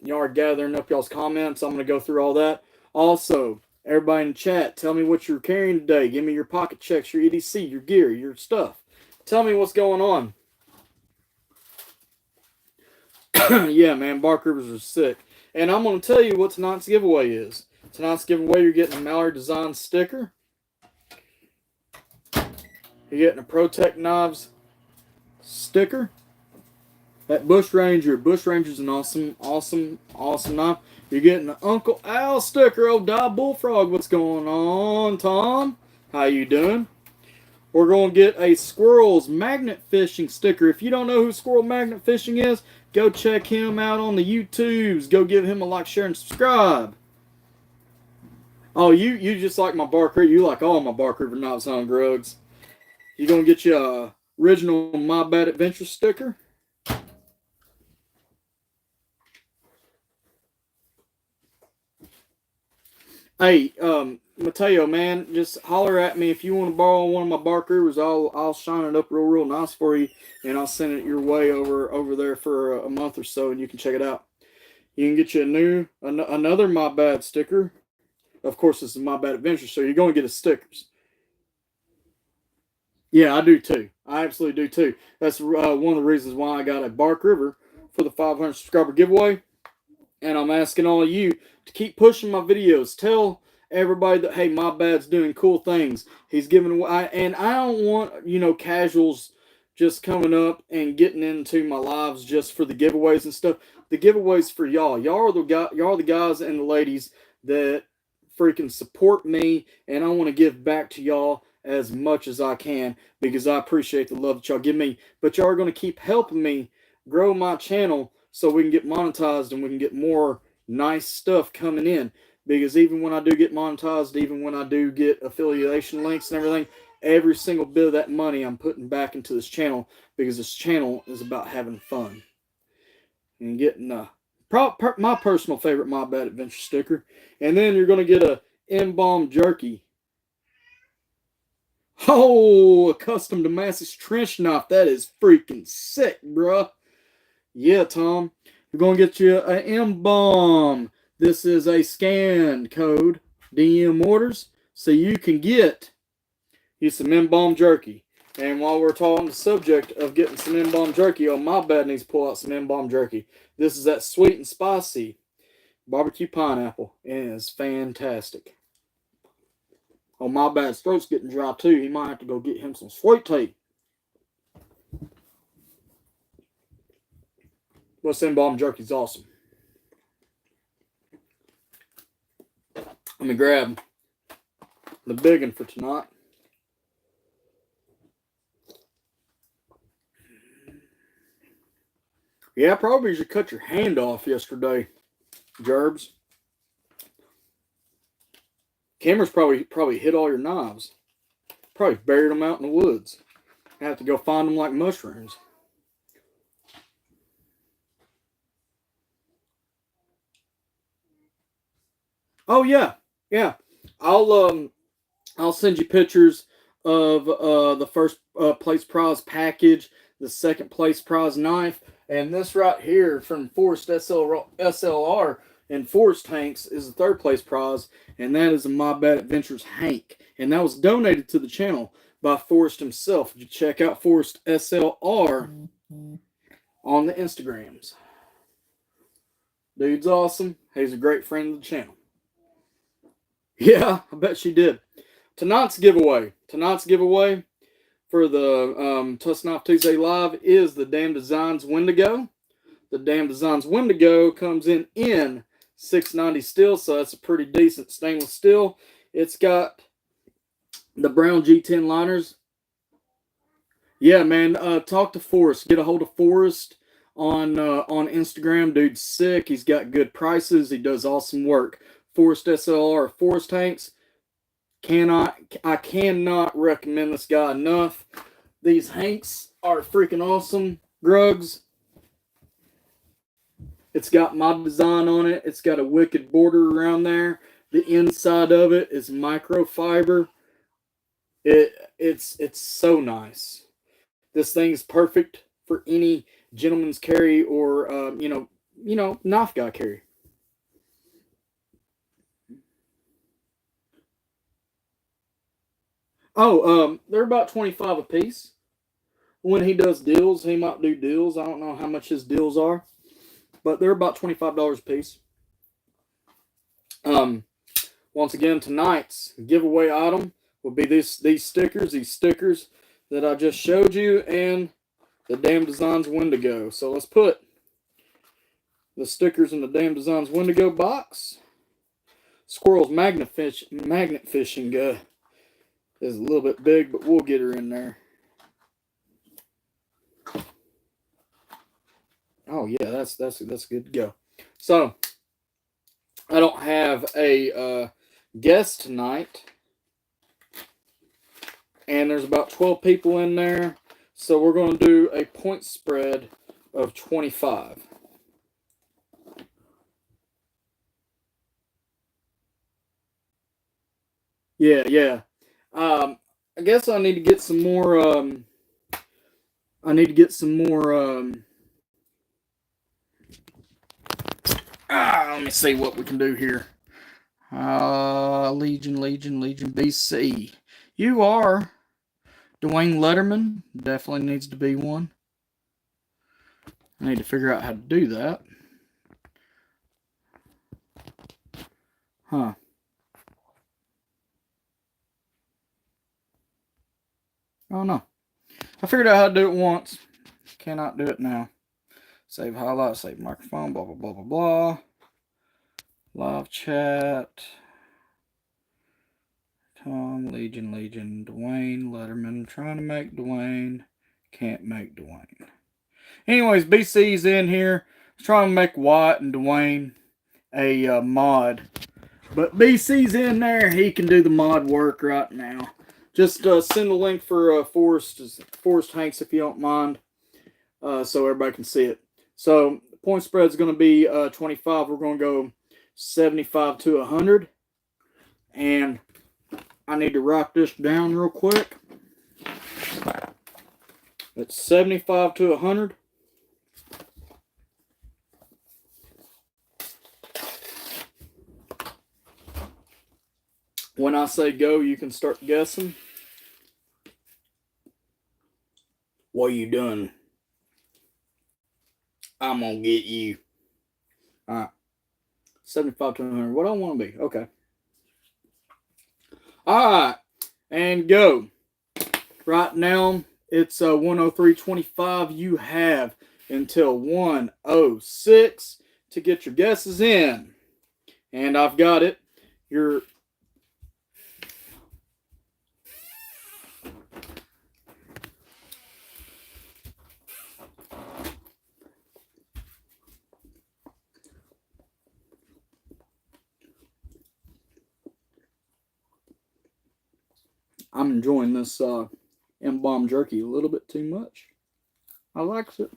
y'all are gathering up y'all's comments, I'm gonna go through all that. Also, everybody in the chat, tell me what you're carrying today. Give me your pocket checks, your EDC, your gear, your stuff. Tell me what's going on. Yeah, man, bark rivers are sick. And I'm going to tell you what tonight's giveaway is. Tonight's giveaway, you're getting a Mallard Design sticker. You're getting a Protect Knives sticker. That Bush Ranger's an awesome knife. You're getting an Uncle Al sticker. Oh, Die Bullfrog, what's going on, Tom? How you doing? We're going to get a Squirrels Magnet Fishing sticker. If you don't know who Squirrel Magnet Fishing is, go check him out on the YouTubes. Go give him a like, share, and subscribe. Oh, you just like my bark river. You like all my bark river knives on Grugs. You going to get you a original My Bad Adventure sticker. Hey, Mateo, man, just holler at me if you want to borrow one of my bark rivers. I'll shine it up real nice for you, and I'll send it your way over there for a month or so, and you can check it out. You can get you another My Bad sticker. Of course, this is My Bad Adventure, so you're going to get a stickers. Yeah, I do too. I absolutely do too. That's one of the reasons why I got a bark river for the 500 subscriber giveaway. And I'm asking all of you to keep pushing my videos. Tell everybody that, hey, My Bad's doing cool things. He's giving away, and I don't want, casuals just coming up and getting into my lives just for the giveaways and stuff. The giveaways for y'all. Y'all are the guys and the ladies that freaking support me, and I want to give back to y'all as much as I can because I appreciate the love that y'all give me. But y'all are going to keep helping me grow my channel so we can get monetized and we can get more nice stuff coming in. Because even when I do get monetized, even when I do get affiliation links and everything, every single bit of that money I'm putting back into this channel because this channel is about having fun. And getting my personal favorite My Bad Adventure sticker. And then you're going to get a embalmed jerky. Oh, a custom Damascus trench knife. That is freaking sick, bruh. Yeah, Tom. We're going to get you an M-bomb. This is a scanned code, DM orders, so you can get you some M-bomb jerky. And while we're talking the subject of getting some M-bomb jerky, oh, My Bad needs to pull out some M-bomb jerky. This is that sweet and spicy barbecue pineapple. It is fantastic. Oh, My Bad's throat's getting dry, too. He might have to go get him some sweet tea. What's M-bomb jerky's awesome. Let me grab the big one for tonight. Yeah, probably should cut your hand off yesterday, Gerbs. Cameras probably hit all your knives. Probably buried them out in the woods. I have to go find them like mushrooms. Oh yeah. I'll send you pictures of the first place prize package, the second place prize knife, and this right here from Forrest SLR and Forrest Hanks is the third place prize, and that is a My Bad Adventures Hank, and that was donated to the channel by Forrest himself. You check out Forrest SLR on the Instagrams. Dude's awesome. He's a great friend of the channel. Yeah, I bet she did. Tonight's giveaway for the Tusk Knife Tuesday Live is the Damn Designs Wendigo. The Damn Designs Wendigo comes in 690 steel, so that's a pretty decent stainless steel. It's got the brown G10 liners. Yeah, man. Talk to Forrest. Get a hold of Forrest on Instagram. Dude's sick. He's got good prices. He does awesome work. Forrest SLR, Forrest Tanks. I cannot recommend this guy enough. These Hanks are freaking awesome. Grugs. It's got my design on it. It's got a wicked border around there. The inside of it is microfiber. It's so nice. This thing is perfect for any gentleman's carry or knife guy carry. Oh, they're about 25 a piece. When he does deals, he might do deals. I don't know how much his deals are, but they're about $25 a piece. Um, Once again, tonight's giveaway item will be these stickers that I just showed you, and the Damn Designs Wendigo. So let's put the stickers in the Damn Designs Wendigo box. Squirrel's magnet fishing is a little bit big, but we'll get her in there. Oh yeah, that's good to go. So I don't have a guest tonight, and there's about 12 people in there, so we're going to do a point spread of 25. Yeah. I guess I need to get some more. Let me see what we can do here. Legion BC. You are Dwayne Letterman. Definitely needs to be one. I need to figure out how to do that. Huh. Oh no. I figured out how to do it once. Cannot do it now. Save highlight, save microphone, blah, blah, blah, blah, blah. Live chat. Tom, Legion, Dwayne, Letterman. Trying to make Dwayne. Can't make Dwayne. Anyways, BC's in here. Trying to make Wyatt and Dwayne a mod. But BC's in there. He can do the mod work right now. Just send a link for Forrest Hanks if you don't mind, so everybody can see it. So the point spread is going to be 25. We're going to go 75 to 100. And I need to write this down real quick. It's 75 to 100. When I say go, you can start guessing. What are you doing? I'm going to get you. All right. 75 to 100. What do I want to be? Okay. All right. And go. Right now, it's 103.25. You have until 106 to get your guesses in. And I've got it. I'm enjoying this M-Bomb jerky a little bit too much. I like it.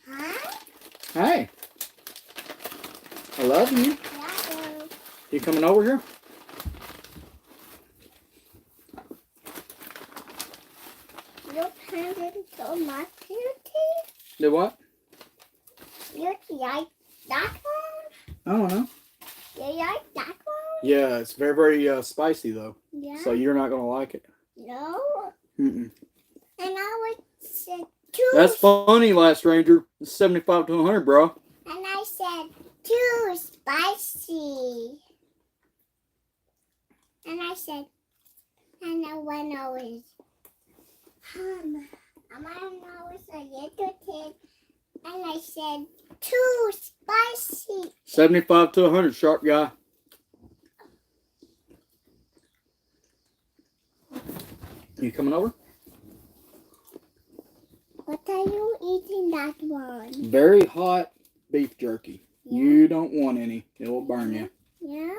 Hi. Hey. I love you. Hello. You coming over here? Your parents so much beauty? Do what? You like that one? I don't know. You like that one? Yeah, it's very, very spicy, though. Yeah. So you're not going to like it. No. Mm-mm. And I would say two. That's funny, Last Ranger. It's 75 to 100, bro. And I said too spicy. And I said, and I went always. I was a little kid. And I said too spicy. 75 to 100, sharp guy. You coming over? What are you eating that one? Very hot beef jerky. Yeah. You don't want any. It will burn you. Yeah?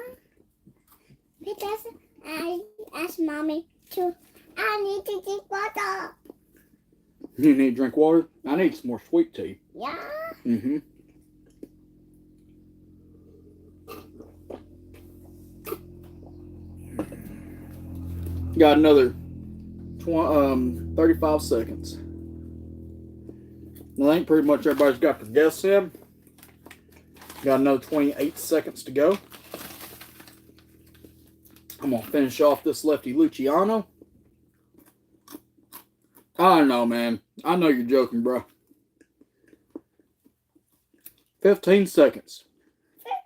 Because I asked Mommy to, I need to drink water. You need to drink water? I need some more sweet tea. Yeah? Mm-hmm. Got another 35 seconds. I think pretty much everybody's got their guests in. Got another 28 seconds to go. I'm going to finish off this Lefty Luciano. I know, man. I know you're joking, bro. 15 seconds.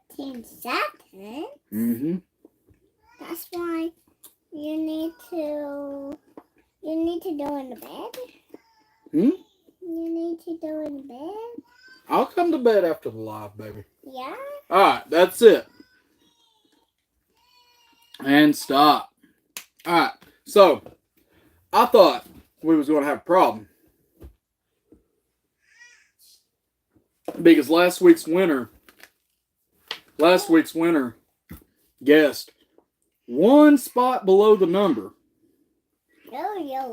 15 seconds? Mm-hmm. That's why you need to do in the bed? Hmm? You need to do in the bed? I'll come to bed after the live, baby. Yeah? Alright, that's it. And stop. Alright, so I thought we was going to have a problem. Because last week's winner guessed one spot below the number.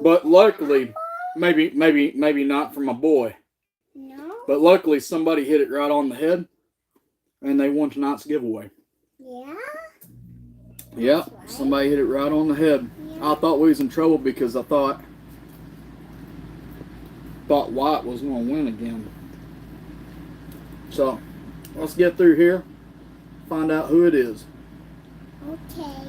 But luckily, maybe not for my boy. No? But luckily somebody hit it right on the head and they won tonight's giveaway. Yeah? Yep, Right. somebody hit it right on the head. Yeah. I thought we was in trouble because I thought White was going to win again. So, let's get through here, find out who it is. Okay.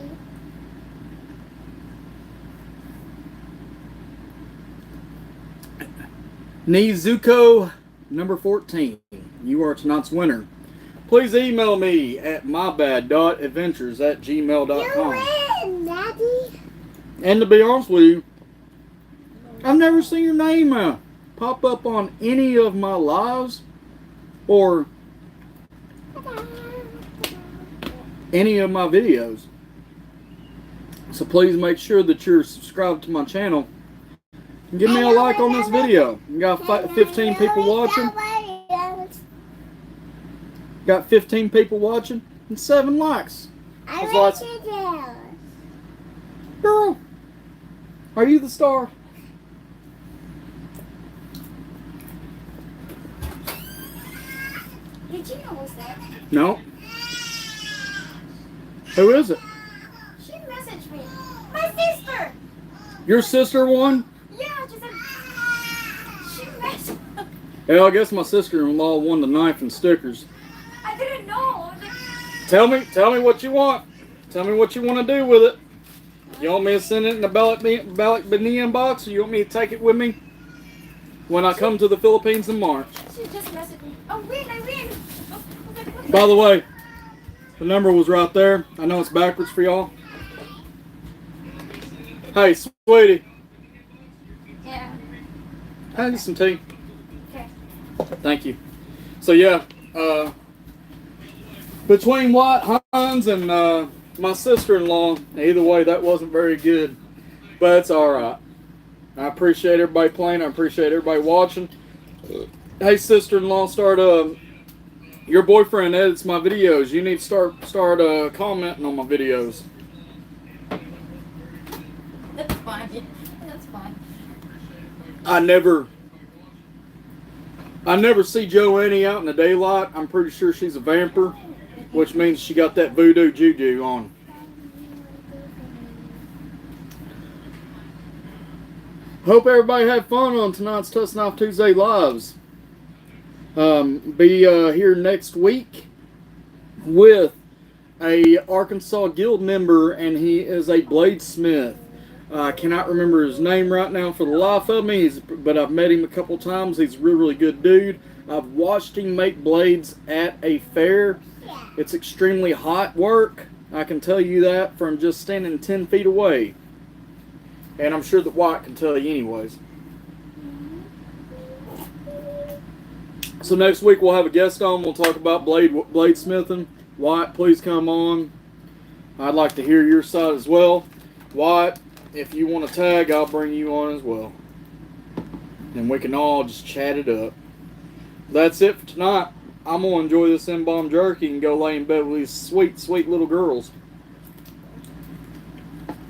Nizuko, number 14. You are tonight's winner. Please email me at mybad.adventures@gmail.com. You win, Daddy. And to be honest with you, I've never seen your name pop up on any of my lives or any of my videos. So please make sure that you're subscribed to my channel. And give me a like on this video. We got 15 people watching. Got 15 people watching and 7 likes. I That's like lots- it. Girl, are you the star? Did you know what's that? No. Who is it? She messaged me. My sister. Your sister won? Yeah, she said. She messaged. Yeah, I guess my sister-in-law won the knife and stickers. I didn't know. Tell me what you want. Tell me what you want to do with it. You want me to send it in the ballot Benin box, or you want me to take it with me when I come to the Philippines in March? She just messaged me. Oh, win! I win! By the way, the number was right there. I know it's backwards for y'all. Hey, sweetie. Yeah. Can I get some tea? Okay. Thank you. So yeah, between White Hines and my sister-in-law, either way, that wasn't very good, but it's all right. I appreciate everybody playing. I appreciate everybody watching. Hey, sister-in-law, your boyfriend edits my videos. You need to start commenting on my videos. That's fine. That's fine. I never see Joanne out in the daylight. I'm pretty sure she's a vampire, which means she got that voodoo juju on. Hope everybody had fun on tonight's Tusk Knife Tuesday lives. Be here next week with a Arkansas Guild member, and he is a bladesmith. I cannot remember his name right now for the life of me, but I've met him a couple times. He's a really good dude. I've watched him make blades at a fair. It's extremely hot work. I can tell you that from just standing 10 feet away. And I'm sure that White can tell you anyways. So next week we'll have a guest on. We'll talk about bladesmithing. White, please come on. I'd like to hear your side as well. White, if you want to tag, I'll bring you on as well. And we can all just chat it up. That's it for tonight. I'm going to enjoy this embalmed jerky and go lay in bed with these sweet, sweet little girls.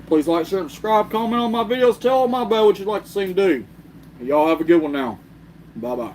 Please like, share, and subscribe. Comment on my videos. Tell my bell what you'd like to see me do. Y'all have a good one now. Bye-bye.